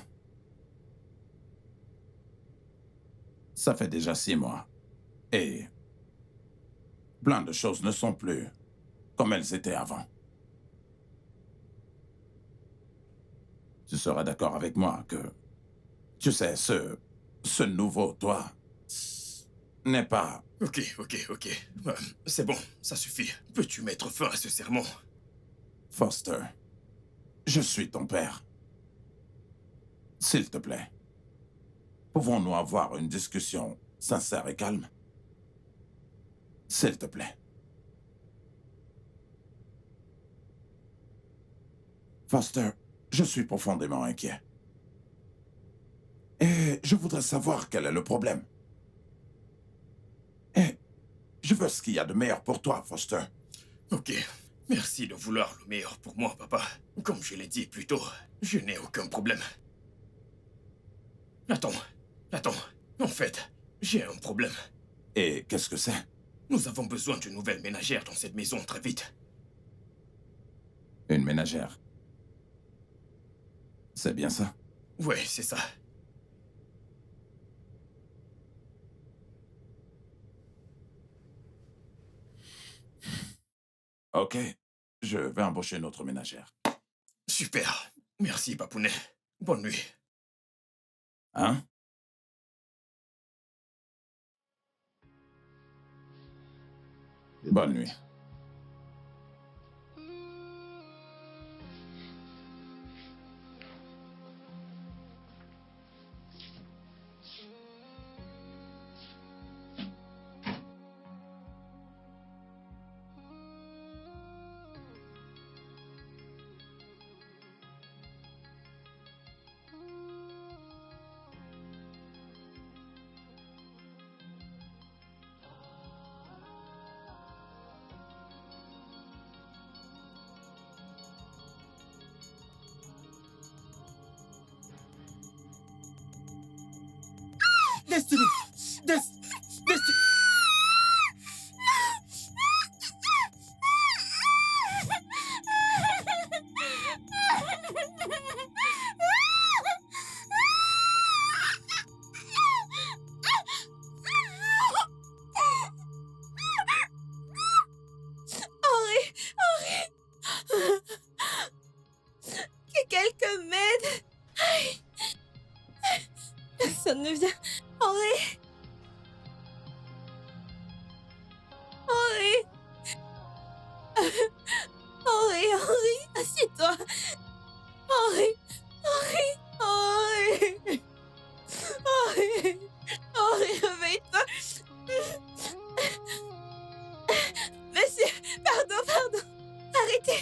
Ça fait déjà 6 mois. Et plein de choses ne sont plus comme elles étaient avant. Tu seras d'accord avec moi que, tu sais, ce nouveau toi n'est pas... Ok. C'est bon, ça suffit. Peux-tu mettre fin à ce sermon? Foster, je suis ton père. S'il te plaît, pouvons-nous avoir une discussion sincère et calme? S'il te plaît. Foster, je suis profondément inquiet. Et je voudrais savoir quel est le problème. Et je veux ce qu'il y a de meilleur pour toi, Foster. Ok. Merci de vouloir le meilleur pour moi, papa. Comme je l'ai dit plus tôt, je n'ai aucun problème. Attends. En fait, j'ai un problème. Et qu'est-ce que c'est? Nous avons besoin d'une nouvelle ménagère dans cette maison très vite. Une ménagère. C'est bien ça? Ouais, c'est ça. Ok, je vais embaucher une autre ménagère. Super. Merci, papounet. Bonne nuit. Hein? Bonne nuit. Destiny! Destiny! Que quelqu'un m'aide. Aïe. Personne ne vient. Henri. Assieds-toi. Henri, réveille-toi. Monsieur, pardon. Arrêtez.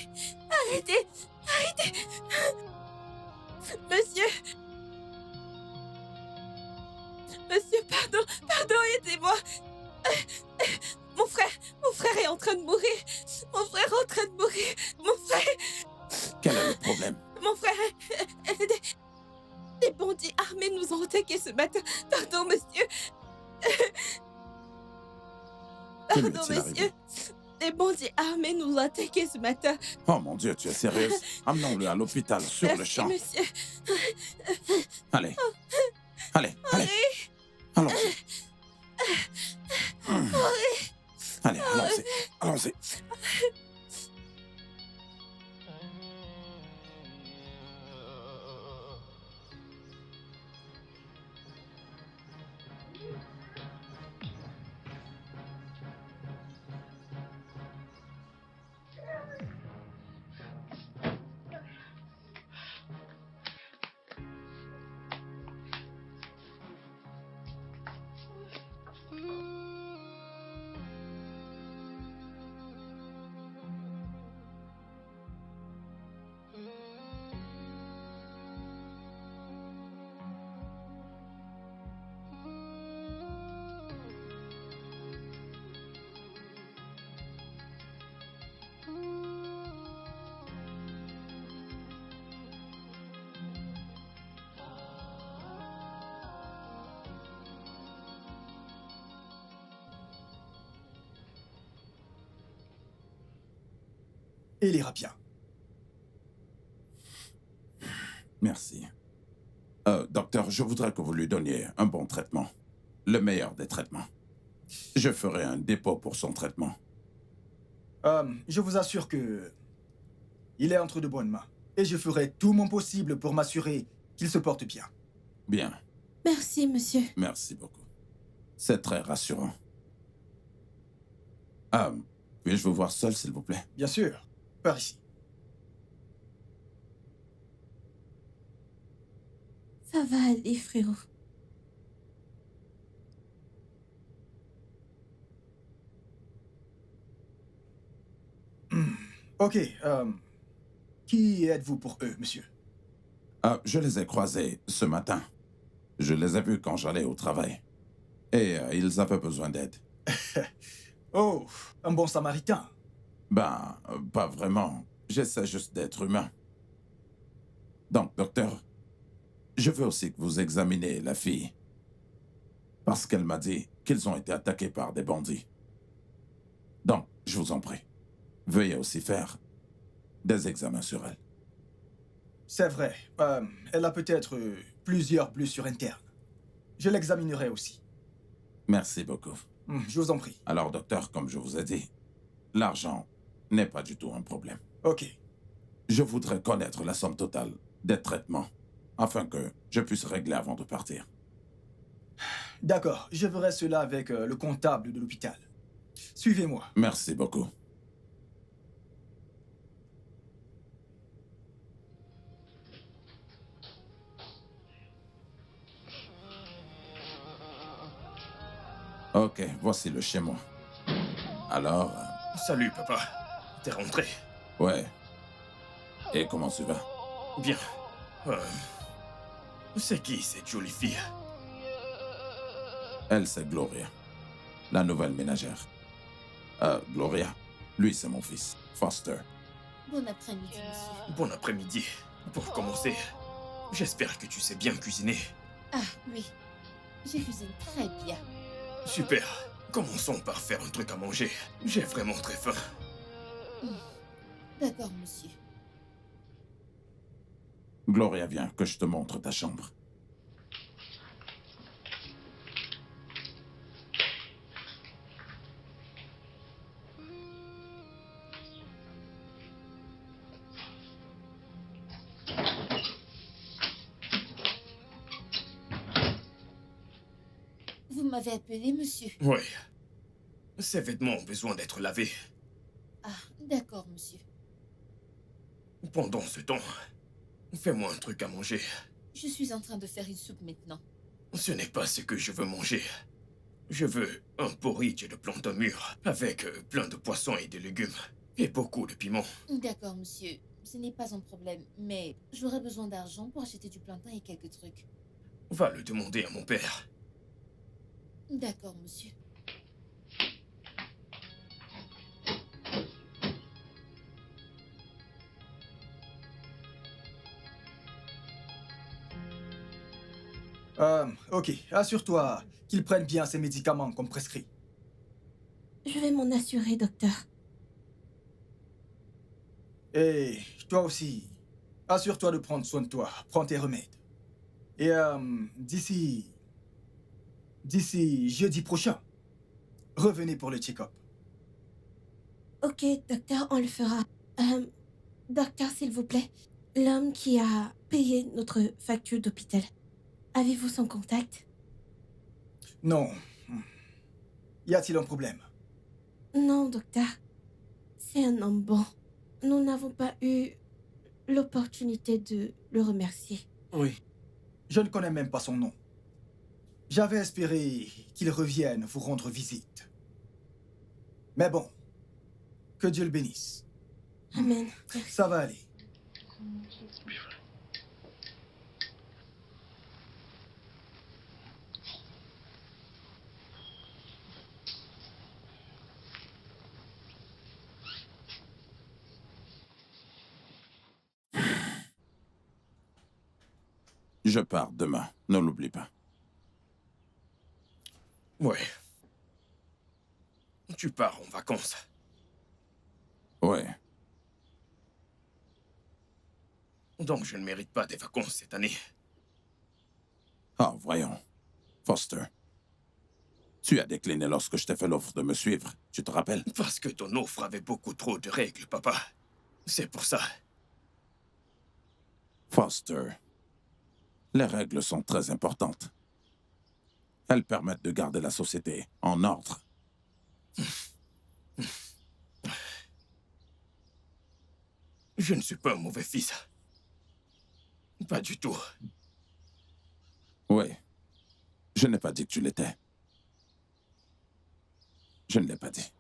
Monsieur, pardon, aidez-moi. Mon frère est en train de mourir. Mon frère. Quel est le problème? Mon frère, des bandits armés nous ont attaqués ce matin. Pardon, monsieur. Que lui Pardon, est-il monsieur. arrivé? Des bandits armés nous ont attaqués ce matin. Oh mon Dieu, tu es sérieuse? Amenons-le à l'hôpital sur le Merci, champ. monsieur. Allez. Allons-y. Allez, allons-y. et il ira bien. Merci. Docteur, je voudrais que vous lui donniez un bon traitement. Le meilleur des traitements. Je ferai un dépôt pour son traitement. Je vous assure que... il est entre de bonnes mains. Et je ferai tout mon possible pour m'assurer qu'il se porte bien. Bien. Merci, monsieur. Merci beaucoup. C'est très rassurant. Puis-je vous voir seul, s'il vous plaît? Bien sûr. Par ici. Ça va aller, frérot. Ok, qui êtes-vous pour eux, monsieur? Je les ai croisés ce matin. Je les ai vus quand j'allais au travail. Et ils avaient besoin d'aide. Oh, un bon samaritain. Pas vraiment. J'essaie juste d'être humain. Donc, docteur, je veux aussi que vous examiniez la fille. Parce qu'elle m'a dit qu'ils ont été attaqués par des bandits. Donc, je vous en prie, veuillez aussi faire des examens sur elle. C'est vrai. Elle a peut-être plusieurs blessures internes. Je l'examinerai aussi. Merci beaucoup. Je vous en prie. Alors, docteur, comme je vous ai dit, l'argent n'est pas du tout un problème. Ok. Je voudrais connaître la somme totale des traitements, afin que je puisse régler avant de partir. D'accord, je ferai cela avec le comptable de l'hôpital. Suivez-moi. Merci beaucoup. Ok, voici le chez moi. Alors... Salut, papa. T'es rentré? Ouais. Et comment tu vas? Bien. C'est qui cette jolie fille? Elle, c'est Gloria. La nouvelle ménagère. Gloria, lui, c'est mon fils, Foster. Bon après-midi, monsieur. Bon après-midi. Pour commencer, j'espère que tu sais bien cuisiner. Ah, oui. Je cuisine très bien. Super. Commençons par faire un truc à manger. J'ai vraiment très faim. D'accord, monsieur. Gloria, viens, que je te montre ta chambre. Vous m'avez appelé, monsieur? Oui. Ces vêtements ont besoin d'être lavés. Ah, d'accord, monsieur. Pendant ce temps, fais-moi un truc à manger. Je suis en train de faire une soupe maintenant. Ce n'est pas ce que je veux manger. Je veux un porridge de plantain mûr, avec plein de poissons et de légumes, et beaucoup de piment. D'accord, monsieur. Ce n'est pas un problème, mais j'aurais besoin d'argent pour acheter du plantain et quelques trucs. Va le demander à mon père. D'accord, monsieur. Ok, assure-toi qu'ils prennent bien ces médicaments comme prescrit. Je vais m'en assurer, docteur. Et toi aussi, assure-toi de prendre soin de toi. Prends tes remèdes. Et d'ici jeudi prochain, revenez pour le check-up. Ok, docteur, on le fera. Docteur, s'il vous plaît, l'homme qui a payé notre facture d'hôpital, avez-vous son contact? Non. Y a-t-il un problème? Non, docteur. C'est un homme bon. Nous n'avons pas eu l'opportunité de le remercier. Oui. Je ne connais même pas son nom. J'avais espéré qu'il revienne vous rendre visite. Mais bon, que Dieu le bénisse. Amen. Ça va aller. Je pars demain, ne l'oublie pas. Ouais. Tu pars en vacances. Ouais. Donc je ne mérite pas des vacances cette année. Ah, voyons. Foster. Tu as décliné lorsque je t'ai fait l'offre de me suivre, tu te rappelles? Parce que ton offre avait beaucoup trop de règles, papa. C'est pour ça. Foster. Les règles sont très importantes. Elles permettent de garder la société en ordre. Je ne suis pas un mauvais fils. Pas du tout. Oui. Je n'ai pas dit que tu l'étais. Je ne l'ai pas dit.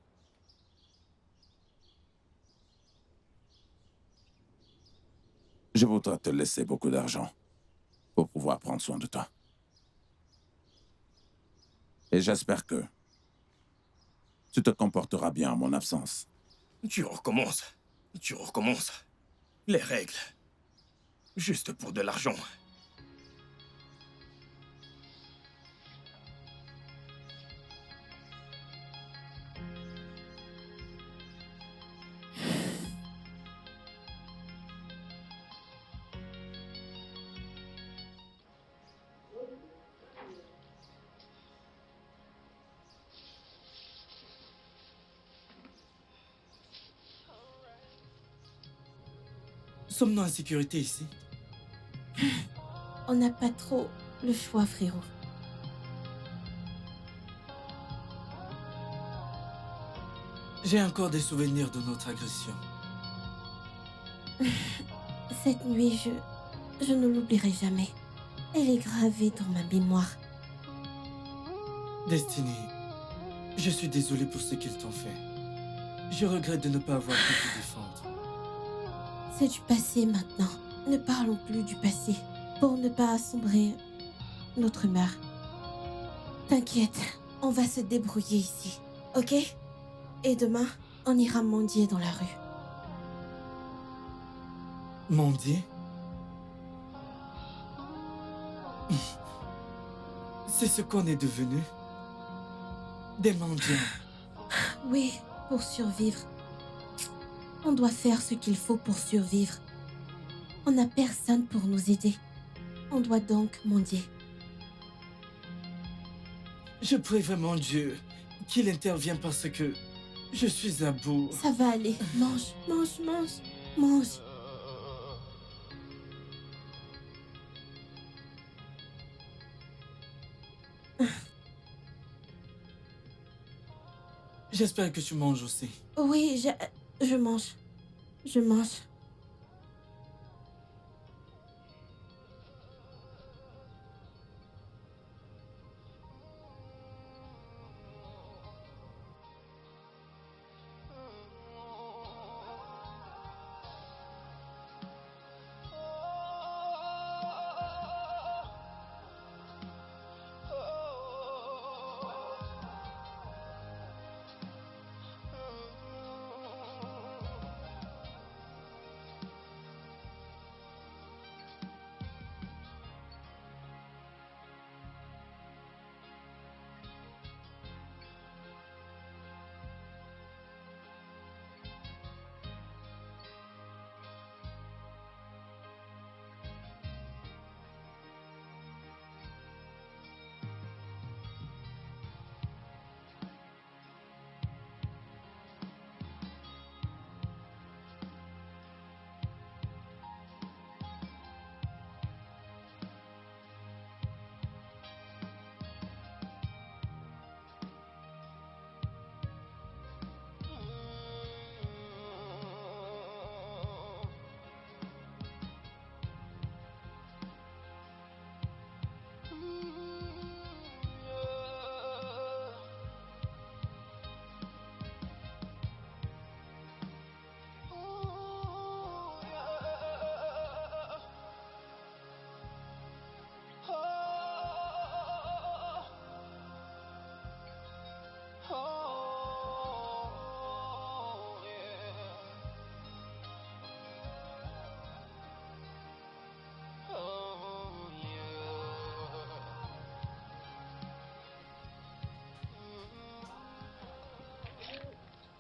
Je voudrais te laisser beaucoup d'argent pour pouvoir prendre soin de toi. Et j'espère que tu te comporteras bien en mon absence. Tu recommences. Tu recommences. Les règles. Juste pour de l'argent. Sommes-nous en sécurité ici? On n'a pas trop le choix, frérot. J'ai encore des souvenirs de notre agression. Cette nuit, je ne l'oublierai jamais. Elle est gravée dans ma mémoire. Destiny, je suis désolé pour ce qu'ils t'ont fait. Je regrette de ne pas avoir pu te défendre. C'est du passé maintenant. Ne parlons plus du passé pour ne pas assombrer notre humeur. T'inquiète, on va se débrouiller ici, ok? Et demain, on ira mendier dans la rue. Mendier? C'est ce qu'on est devenu. Des mendiants. Oui, pour survivre. On doit faire ce qu'il faut pour survivre. On n'a personne pour nous aider. On doit donc mendier. Je prie vraiment Dieu qu'il intervienne parce que je suis à bout. Ça va aller. Mange, mange, mange, mange. J'espère que tu manges aussi. Oui, je mange. Je mange.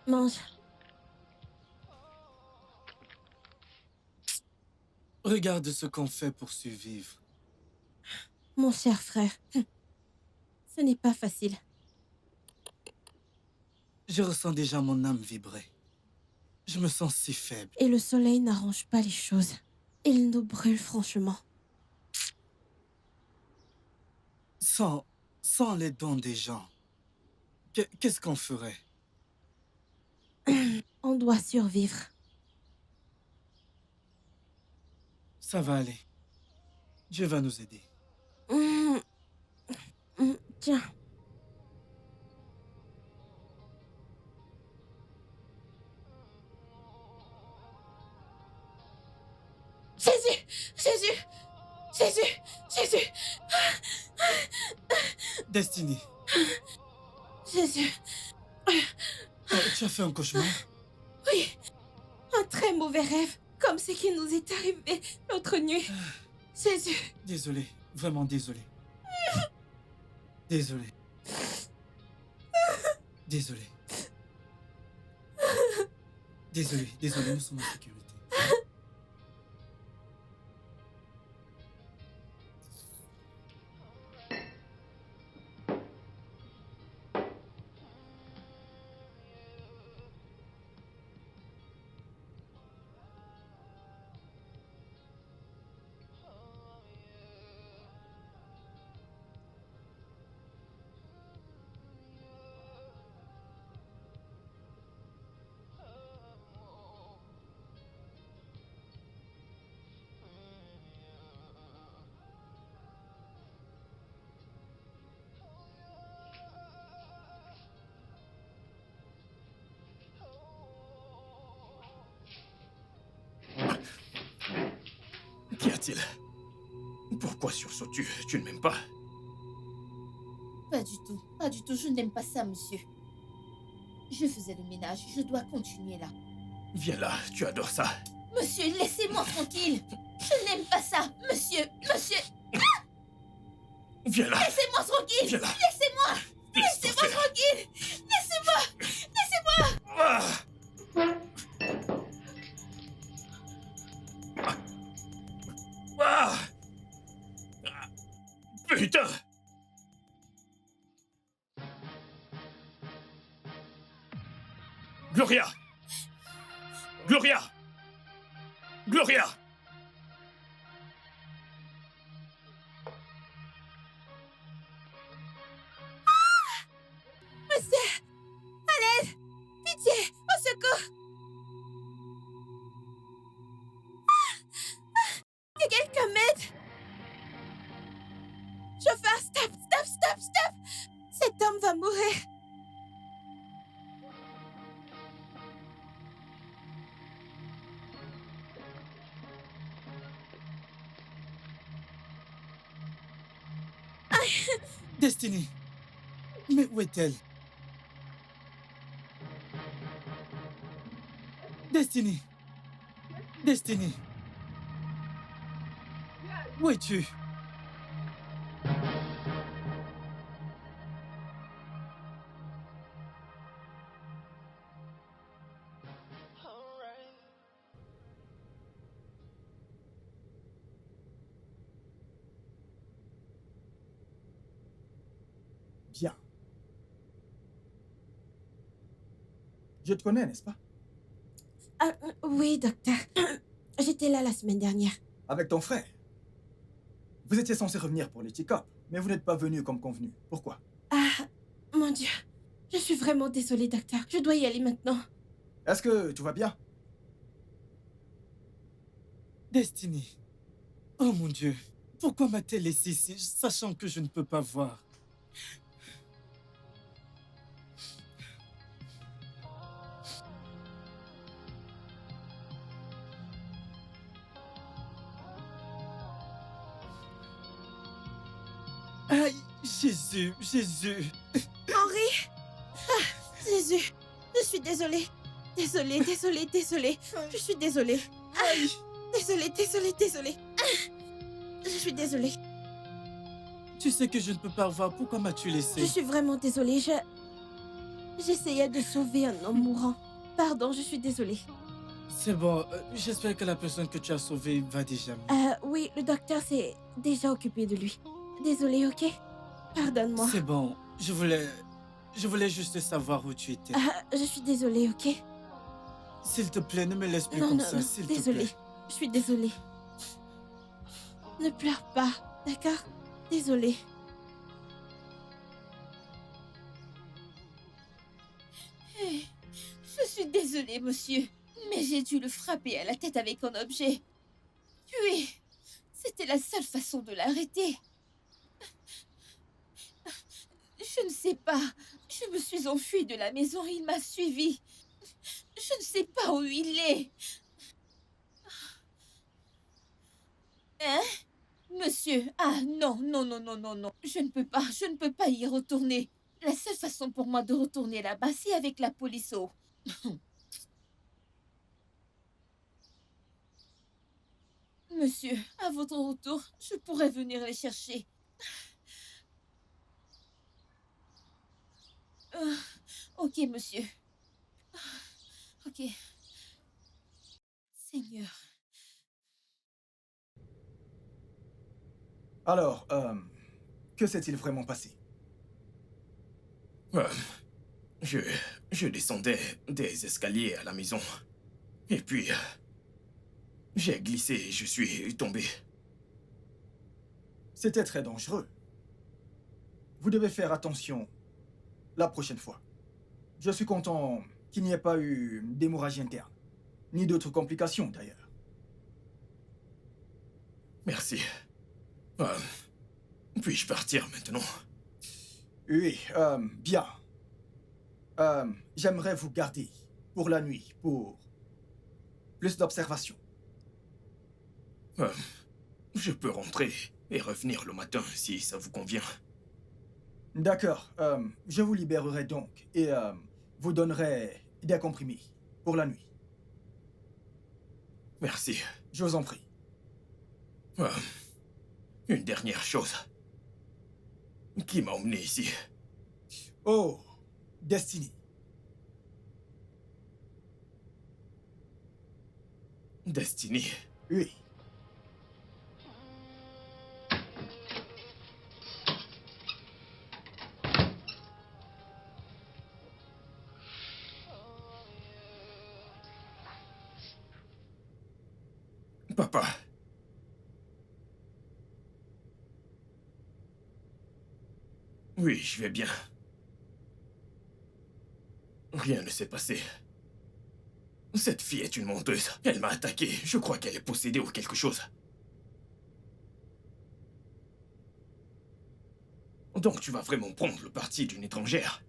Mange. Regarde ce qu'on fait pour survivre. Mon cher frère, ce n'est pas facile. Je ressens déjà mon âme vibrer. Je me sens si faible. Et le soleil n'arrange pas les choses. Il nous brûle franchement. Sans les dons des gens, qu'est-ce qu'on ferait? On doit survivre. Ça va aller. Dieu va nous aider. Tiens. Jésus! Jésus! Jésus! Jésus! Destiny, Jésus! tu as fait un cauchemar? Oui! Un très mauvais rêve, comme ce qui nous est arrivé l'autre nuit. Jésus! Désolé, vraiment désolé. Désolé. Désolé. Désolé, nous sommes en sécurité. Qu'y a-t-il? Pourquoi sursautes-tu? Tu ne m'aimes pas? Pas du tout, je n'aime pas ça, monsieur. Je faisais le ménage, je dois continuer là. Viens là, tu adores ça. Monsieur, laissez-moi tranquille. Je n'aime pas ça, monsieur. Viens là. Laissez-moi tranquille. Viens là. Laissez-moi. Laissez-moi tranquille. Laissez-moi. Ah! Ah! Putain! Gloria! Gloria! Gloria! Monsieur! À l'aide! Pitié! Au secours! Que quelqu'un m'aide! Chauffeur, stop! Cet homme va mourir! Destiny, mais où est-elle? Destiny! Où es-tu? Bien. Je te connais, n'est-ce pas? Oui, docteur. J'étais là la semaine dernière. Avec ton frère. Vous étiez censé revenir pour les check-up, mais vous n'êtes pas venu comme convenu. Pourquoi? Ah, mon Dieu. Je suis vraiment désolée, docteur. Je dois y aller maintenant. Est-ce que tout va bien? Destiny. Oh mon Dieu. Pourquoi m'a-t-elle laissé ici, sachant que je ne peux pas voir? Aïe, Jésus. Henri! Ah, Jésus! Je suis désolée. Désolée. Je suis désolée. Aïe. Désolée. Je suis désolée. Tu sais que je ne peux pas voir. Pourquoi m'as-tu laissé? Je suis vraiment désolée. J'essayais de sauver un homme mourant. Pardon, je suis désolée. C'est bon, j'espère que la personne que tu as sauvée va déjà mieux. Oui, le docteur s'est déjà occupé de lui. Désolée, ok? Pardonne-moi. C'est bon, je voulais juste savoir où tu étais. Je suis désolée, ok? S'il te plaît, ne me laisse plus Non, comme non, ça, non, s'il te désolée. plaît. Je suis désolée. Ne pleure pas, d'accord? Désolée. Je suis désolée, monsieur, mais j'ai dû le frapper à la tête avec un objet. Oui, c'était la seule façon de l'arrêter. Je ne sais pas. Je me suis enfuie de la maison et il m'a suivi. Je ne sais pas où il est. Hein? Monsieur, ah non, non, non, non, non, non. Je ne peux pas y retourner. La seule façon pour moi de retourner là-bas, c'est avec la police. Oh. Monsieur, à votre retour, je pourrais venir les chercher. Ok, monsieur. Ok. Seigneur. Alors, que s'est-il vraiment passé? Je descendais des escaliers à la maison. Et puis, j'ai glissé et je suis tombé. C'était très dangereux. Vous devez faire attention la prochaine fois. Je suis content qu'il n'y ait pas eu d'hémorragie interne, ni d'autres complications d'ailleurs. Merci. Puis-je partir maintenant? Oui, bien. J'aimerais vous garder pour la nuit, pour plus d'observation. Je peux rentrer et revenir le matin si ça vous convient. D'accord, je vous libérerai donc et vous donnerai des comprimés pour la nuit. Merci. Je vous en prie. Une dernière chose. Qui m'a emmené ici? Oh, Destiny. Destiny. Oui. Papa. Oui, je vais bien. Rien ne s'est passé. Cette fille est une menteuse. Elle m'a attaqué. Je crois qu'elle est possédée ou quelque chose. Donc tu vas vraiment prendre le parti d'une étrangère?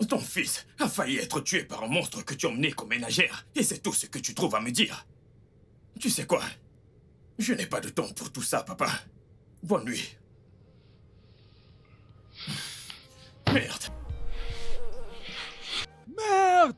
Ton fils a failli être tué par un monstre que tu emmenais comme ménagère. Et c'est tout ce que tu trouves à me dire. Tu sais quoi? Je n'ai pas de temps pour tout ça, papa. Bonne nuit. Merde. Merde!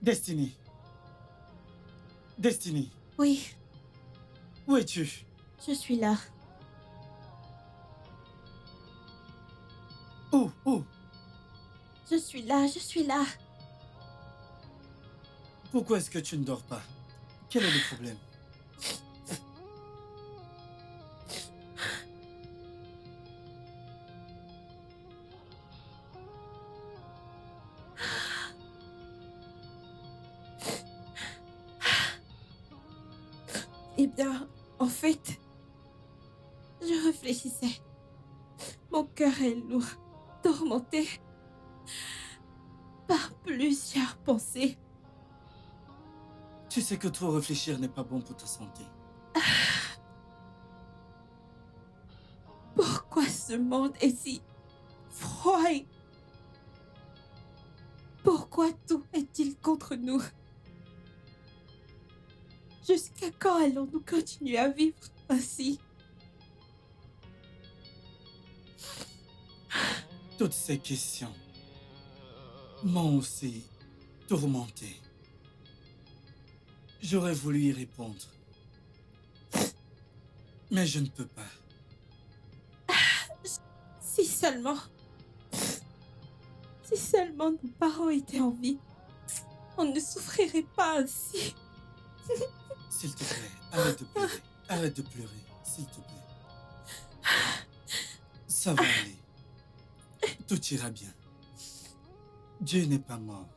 Destiny. Destiny, Oui, où es-tu? je suis là. Où? Je suis là, je suis là. Pourquoi est-ce que tu ne dors pas? Quel est le problème? Eh bien, en fait, je réfléchissais. Mon cœur est lourd, tourmenté par plusieurs pensées. Tu sais que trop réfléchir n'est pas bon pour ta santé. Pourquoi ce monde est si froid? Pourquoi tout est-il contre nous? Jusqu'à quand allons-nous continuer à vivre ainsi? Toutes ces questions m'ont aussi tourmenté. J'aurais voulu y répondre. Mais je ne peux pas. Si seulement... Si seulement nos parents étaient en vie, on ne souffrirait pas ainsi. S'il te plaît, arrête de pleurer. Arrête de pleurer, s'il te plaît. Ça va aller. Tout ira bien. Dieu n'est pas mort.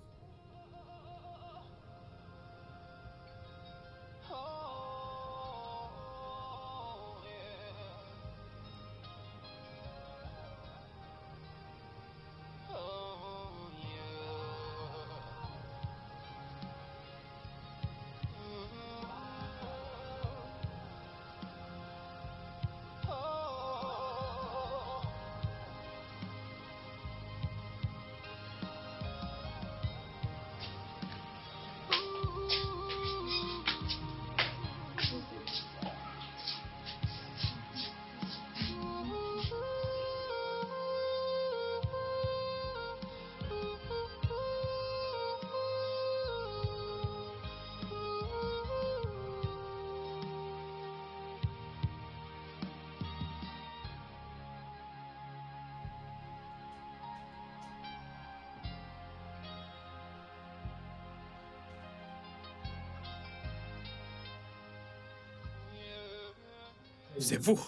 C'est vous?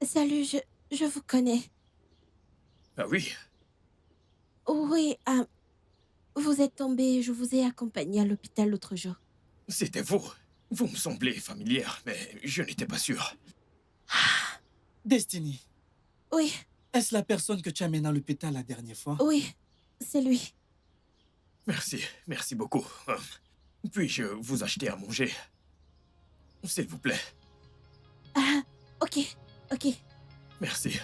Salut, je vous connais. Ah oui? Oui, vous êtes tombé, je vous ai accompagné à l'hôpital l'autre jour. C'était vous. Vous me semblez familière, mais je n'étais pas sûr. Destiny, Oui, est-ce la personne que tu as amenée à l'hôpital la dernière fois? oui, c'est lui. Merci, merci beaucoup. Puis-je vous acheter à manger? S'il vous plaît. Ah, ok, ok. Merci.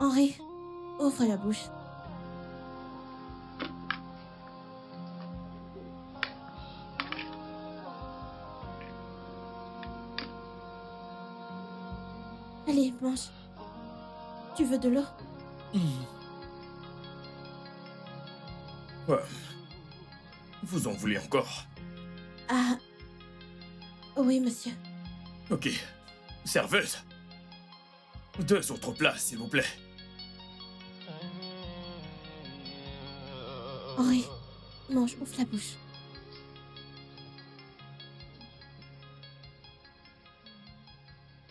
Henri, ouvre la bouche. Allez, mange. Tu veux de l'eau? Vous en voulez encore? Ah, oui, monsieur. Ok. Serveuse. 2 autres plats, s'il vous plaît. Henri, mange, ouvre la bouche.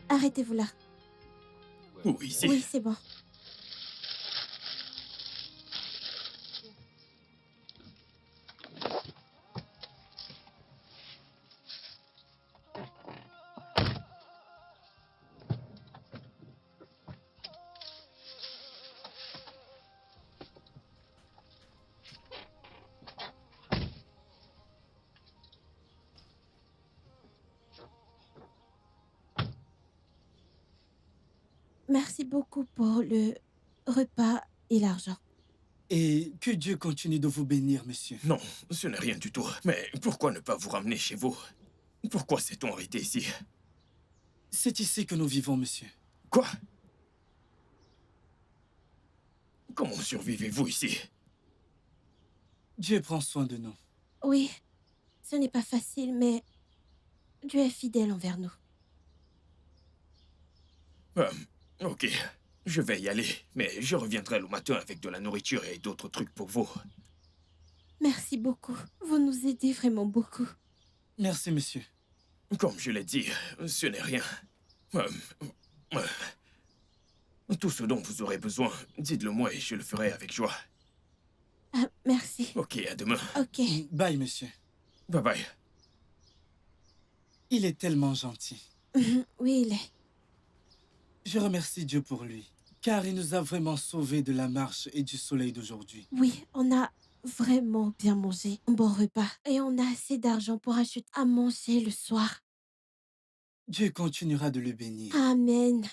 Arrêtez-vous là. Ou ici. Oui, c'est bon. Merci beaucoup pour le repas et l'argent. Et que Dieu continue de vous bénir, monsieur. Non, ce n'est rien du tout. Mais pourquoi ne pas vous ramener chez vous? Pourquoi s'est-on arrêté ici? C'est ici que nous vivons, monsieur. Quoi? Comment survivez-vous ici? Dieu prend soin de nous. Oui, ce n'est pas facile, mais Dieu est fidèle envers nous. Ok, je vais y aller, mais je reviendrai le matin avec de la nourriture et d'autres trucs pour vous. Merci beaucoup. Vous nous aidez vraiment beaucoup. Merci, monsieur. Comme je l'ai dit, ce n'est rien. Tout ce dont vous aurez besoin, dites-le moi et je le ferai avec joie. Ah, merci. Ok, à demain. Ok. Bye, monsieur. Bye bye. Il est tellement gentil. Oui, il est. Je remercie Dieu pour lui, car il nous a vraiment sauvés de la marche et du soleil d'aujourd'hui. Oui, on a vraiment bien mangé, un bon repas. Et on a assez d'argent pour acheter à manger le soir. Dieu continuera de le bénir. Amen.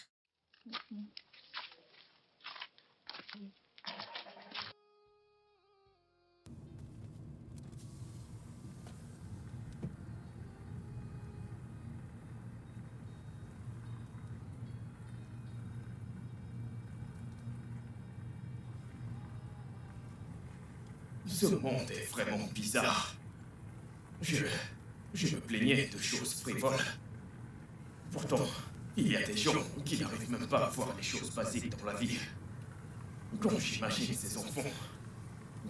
Ce monde est vraiment bizarre. Je me plaignais de choses frivoles. Pourtant, il y a des gens qui n'arrivent même pas à voir les choses basiques dans la vie. Quand j'imagine ces enfants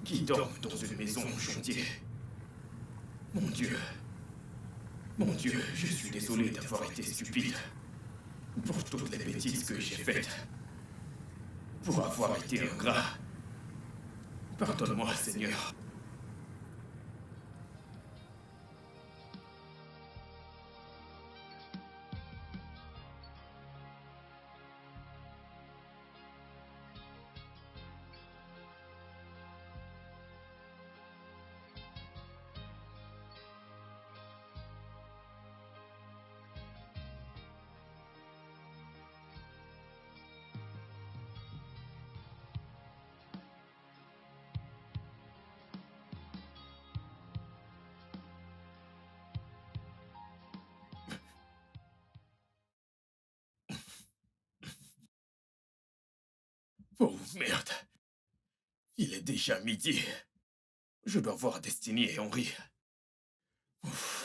qui dorment dans une maison en chantier. Mon Dieu, je suis désolé d'avoir été stupide. Pour toutes les bêtises que j'ai faites. Pour avoir été ingrat. Pardonne-moi, Seigneur. Oh merde. Il est déjà midi. Je dois voir Destiny et Henry. Ouf.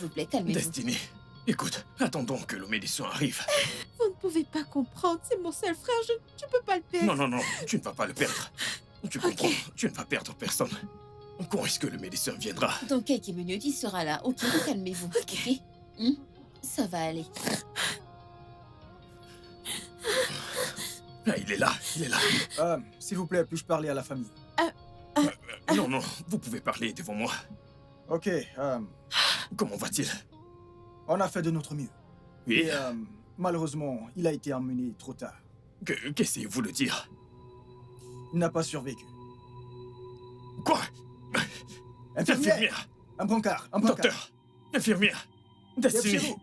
vous plaît, calmez-vous. Destiny, écoute, attendons que le médecin arrive. Vous ne pouvez pas comprendre, c'est mon seul frère, je ne peux pas le perdre. Non, non, non, tu ne vas pas le perdre. Tu comprends, tu ne vas perdre personne. Quand est-ce que le médecin viendra? Donc, quelques minutes, il sera là. Ok, calmez-vous. Ok. Ça va aller. Ah, il est là, il est là. S'il vous plaît, puis-je parler à la famille? Non, non, vous pouvez parler devant moi. Ok, Comment va-t-il? on a fait de notre mieux. Oui. Et malheureusement, il a été emmené trop tard. Qu'essayez-vous de dire? Il n'a pas survécu. Quoi? Infirmière! Infirmière! Un brancard, un brancard. Docteur! Infirmière! Destiny! Chez vous.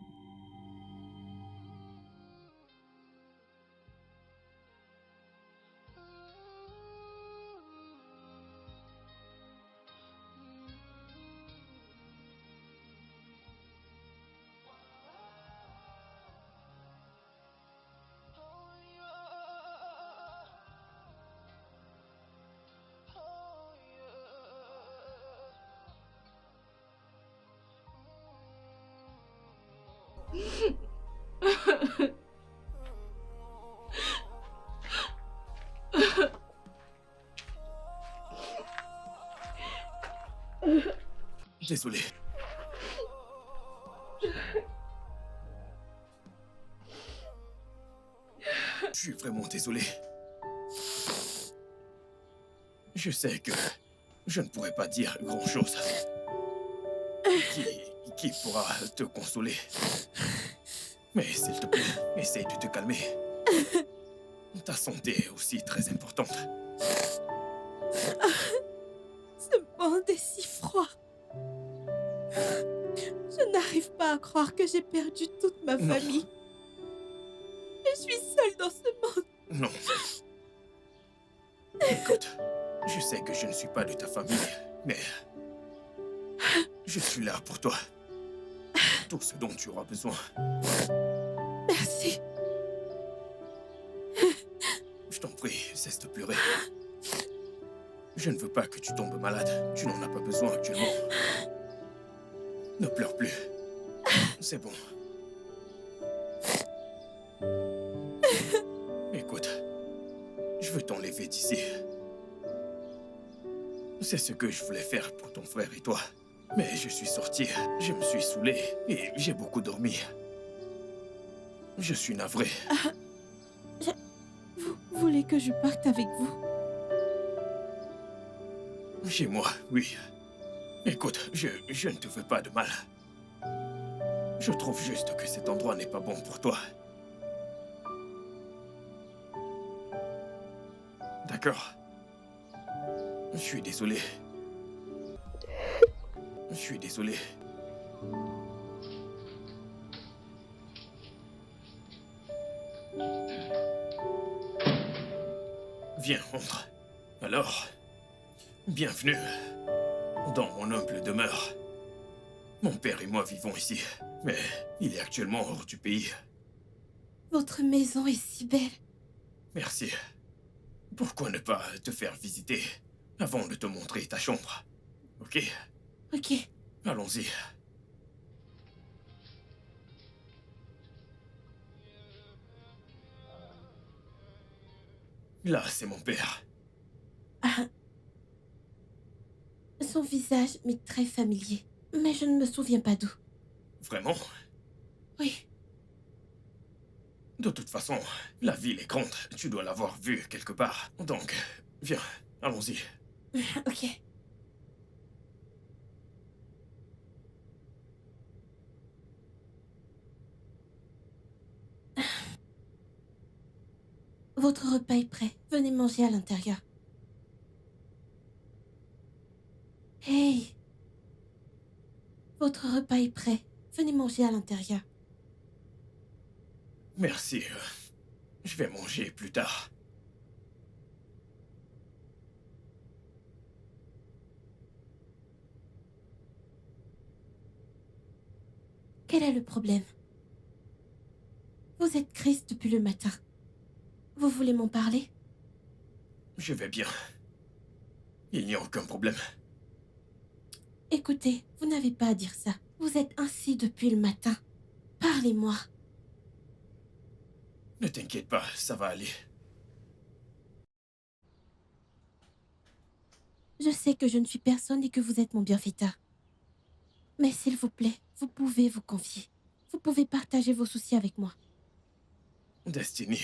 Désolé. Je suis vraiment désolé. Je sais que je ne pourrai pas dire grand-chose qui pourra te consoler. Mais s'il te plaît, essaye de te calmer. Ta santé est aussi très importante. Ce monde est si froid. Je n'arrive pas à croire que j'ai perdu toute ma Non. famille. Je suis seule dans ce monde. Non. Écoute, je sais que je ne suis pas de ta famille, mais je suis là pour toi. Tout ce dont tu auras besoin. Merci. Je t'en prie, cesse de pleurer. Je ne veux pas que tu tombes malade. Tu n'en as pas besoin actuellement. Ne pleure plus. C'est bon. Écoute, je veux t'enlever d'ici. C'est ce que je voulais faire pour ton frère et toi. Mais je suis sorti, je me suis saoulé et j'ai beaucoup dormi. Je suis navré. Vous voulez que je parte avec vous? Chez moi, oui. Écoute, je ne te veux pas de mal. Je trouve juste que cet endroit n'est pas bon pour toi. D'accord. Je suis désolé. Je suis désolé. Viens, entre. Alors, bienvenue dans mon humble demeure. Mon père et moi vivons ici, mais il est actuellement hors du pays. Votre maison est si belle. Merci. Pourquoi ne pas te faire visiter avant de te montrer ta chambre? Ok? Ok. Allons-y. Là, c'est mon père. Son visage m'est très familier, mais je ne me souviens pas d'où. Vraiment? Oui. De toute façon, la ville est grande. Tu dois l'avoir vue quelque part. Donc, viens, allons-y. Ok. Votre repas est prêt. Venez manger à l'intérieur. Hey! Votre repas est prêt. Venez manger à l'intérieur. Merci. Je vais manger plus tard. Quel est le problème? Vous êtes triste depuis le matin. Vous voulez m'en parler? Je vais bien. Il n'y a aucun problème. Écoutez, vous n'avez pas à dire ça. Vous êtes ainsi depuis le matin. Parlez-moi. Ne t'inquiète pas, ça va aller. Je sais que je ne suis personne et que vous êtes mon bienfaiteur. Mais s'il vous plaît, vous pouvez vous confier. Vous pouvez partager vos soucis avec moi. Destiny.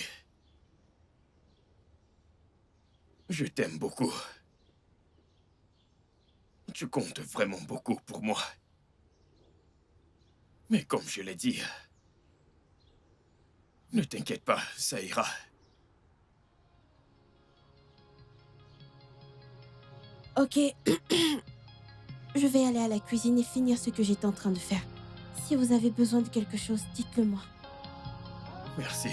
Je t'aime beaucoup. Tu comptes vraiment beaucoup pour moi. Mais comme je l'ai dit, ne t'inquiète pas, ça ira. Ok. Je vais aller à la cuisine et finir ce que j'étais en train de faire. Si vous avez besoin de quelque chose, dites-le moi. Merci.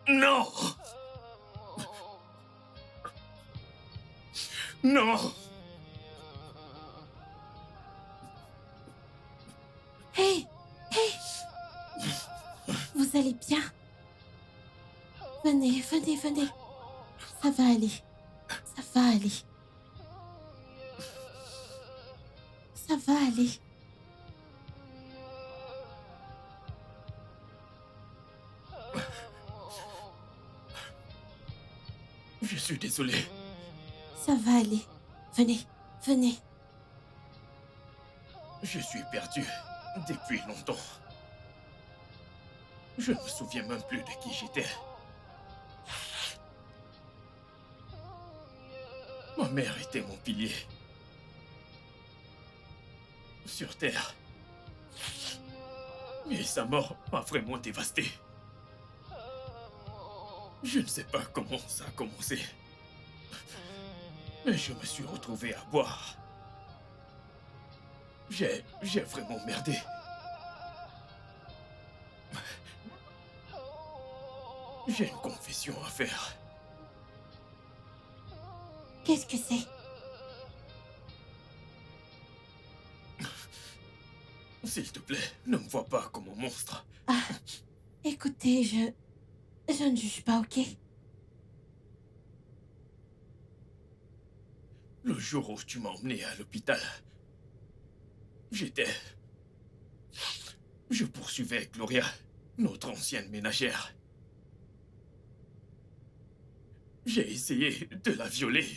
Non! Non! Hey! Hey! Vous allez bien? Venez, venez, venez. Ça va aller. Ça va aller. Ça va aller. Je suis désolé. Ça va aller. Venez, venez. Je suis perdu depuis longtemps. Je ne me souviens même plus de qui j'étais. Ma mère était mon pilier. Sur Terre. Et sa mort m'a vraiment dévasté. Je ne sais pas comment ça a commencé. Mais je me suis retrouvé à boire. J'ai vraiment merdé. J'ai une confession à faire. Qu'est-ce que c'est? S'il te plaît, ne me vois pas comme un monstre. Ah, écoutez, je ne juge pas, ok? Le jour où tu m'as emmené à l'hôpital, je poursuivais Gloria, notre ancienne ménagère. J'ai essayé de la violer.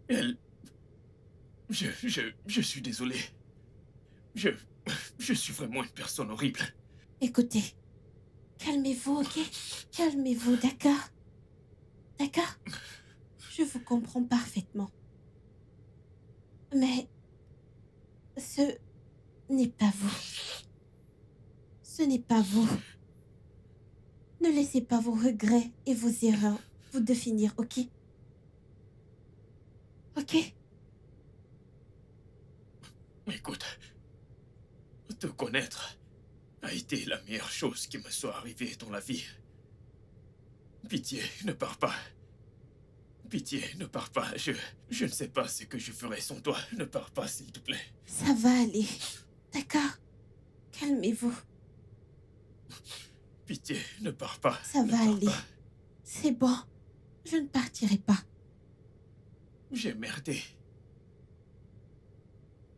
Elle... Je suis désolé. Je suis vraiment une personne horrible. Écoutez, calmez-vous, ok? Calmez-vous, d'accord? D'accord? Je vous comprends parfaitement. Mais ce n'est pas vous. Ce n'est pas vous. Ne laissez pas vos regrets et vos erreurs vous définir, ok? Ok? Écoute, te connaître a été la meilleure chose qui me soit arrivée dans la vie. Pitié, ne pars pas. Pitié, ne pars pas. Je ne sais pas ce que je ferais sans toi. Ne pars pas, s'il te plaît. Ça va aller. D'accord? Calmez-vous. Pitié, ne pars pas. Ça Ne va pars aller. pas. C'est bon. Je ne partirai pas. J'ai merdé.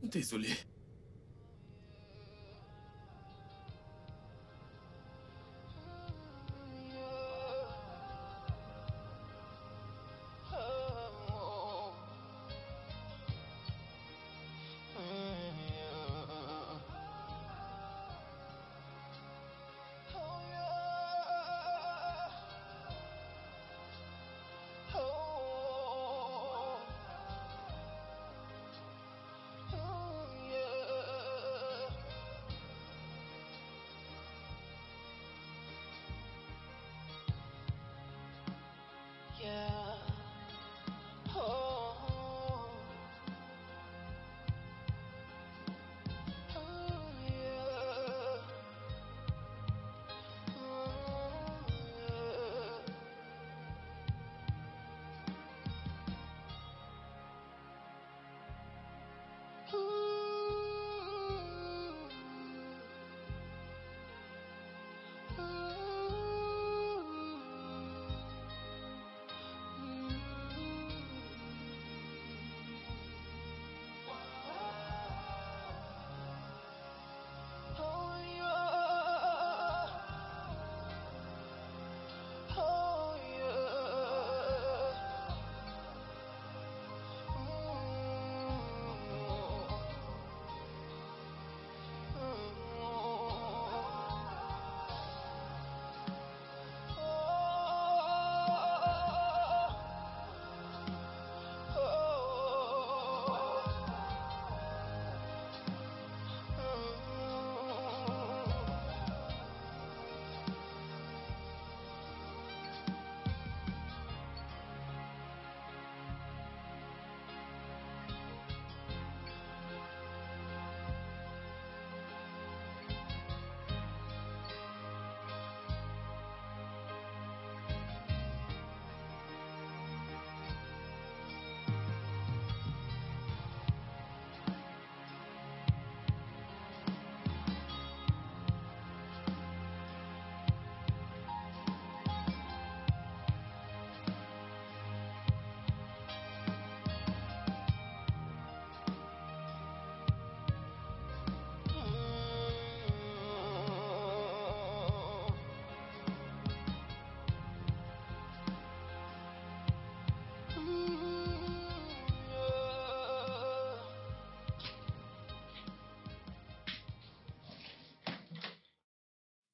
Désolé. Oh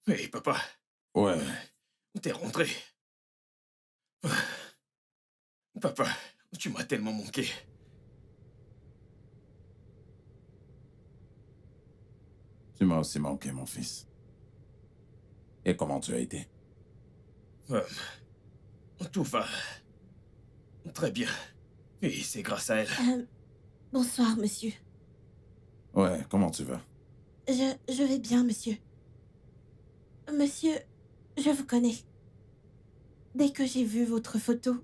Hey, papa, Ouais. t'es rentré. Papa, tu m'as tellement manqué. Tu m'as aussi manqué, mon fils. Et comment tu as été? Euh, Tout va très bien. Et c'est grâce à elle. Bonsoir, monsieur. Ouais, comment tu vas? Je vais bien, monsieur. Monsieur, je vous connais. Dès que j'ai vu votre photo,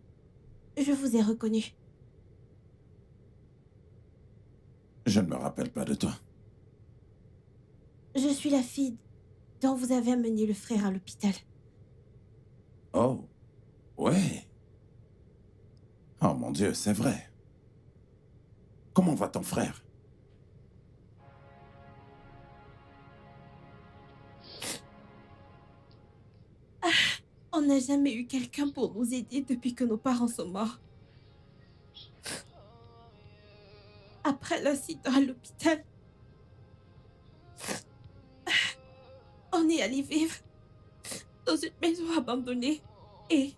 je vous ai reconnu. Je ne me rappelle pas de toi. Je suis la fille dont vous avez amené le frère à l'hôpital. Oh, ouais. Oh mon Dieu, c'est vrai. Comment va ton frère? On n'a jamais eu quelqu'un pour nous aider depuis que nos parents sont morts. Après l'incident à l'hôpital, on est allé vivre dans une maison abandonnée et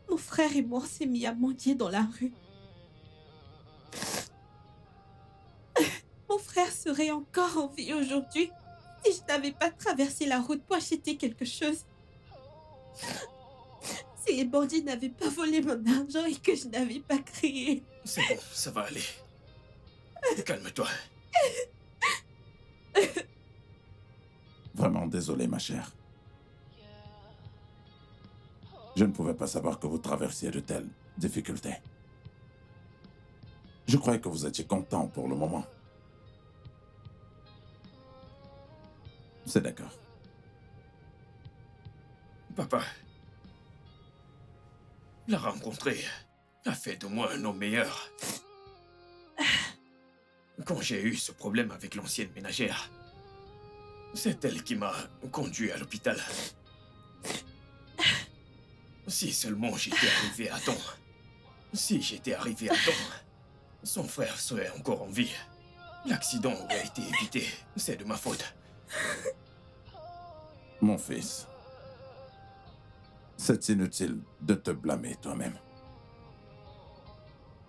mon frère et moi on s'est mis à mendier dans la rue. Mon frère serait encore en vie aujourd'hui si je n'avais pas traversé la route pour acheter quelque chose. Si les bandits n'avaient pas volé mon argent et que je n'avais pas crié. C'est bon, ça va aller. Calme-toi. Vraiment désolé, ma chère. Je ne pouvais pas savoir que vous traversiez de telles difficultés. Je croyais que vous étiez content pour le moment. C'est d'accord. Papa, la rencontrer a fait de moi un homme meilleur. Quand j'ai eu ce problème avec l'ancienne ménagère, c'est elle qui m'a conduit à l'hôpital. Si seulement j'étais arrivé à temps. Si j'étais arrivé à temps, son frère serait encore en vie. L'accident aurait été évité. C'est de ma faute. Mon fils, c'est inutile de te blâmer toi-même.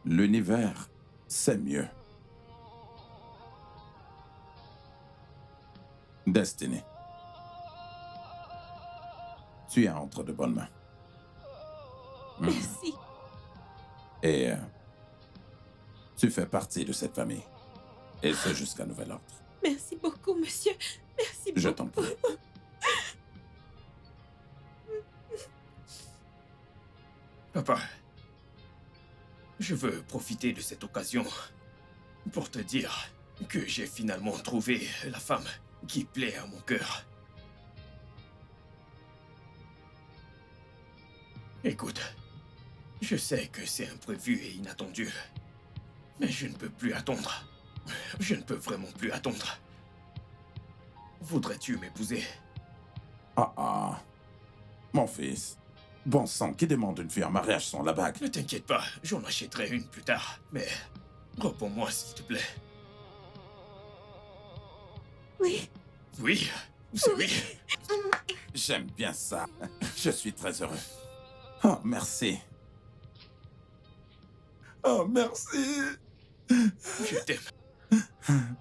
L'univers, c'est mieux. Destiny, tu es entre de bonnes mains. Merci. Et tu fais partie de cette famille. Et ce jusqu'à nouvel ordre. Merci beaucoup, monsieur. Merci beaucoup. Je t'en prie. Papa, je veux profiter de cette occasion pour te dire que j'ai finalement trouvé la femme qui plaît à mon cœur. Écoute, je sais que c'est imprévu et inattendu, mais je ne peux plus attendre. Je ne peux vraiment plus attendre. Voudrais-tu m'épouser? Ah. Mon fils. Bon sang, qui demande une fille en mariage sans la bague? Ne t'inquiète pas, j'en achèterai une plus tard, mais réponds-moi s'il te plaît. Oui. Oui, c'est oui. J'aime bien ça. Je suis très heureux. Oh, merci. Oh, merci. Je t'aime.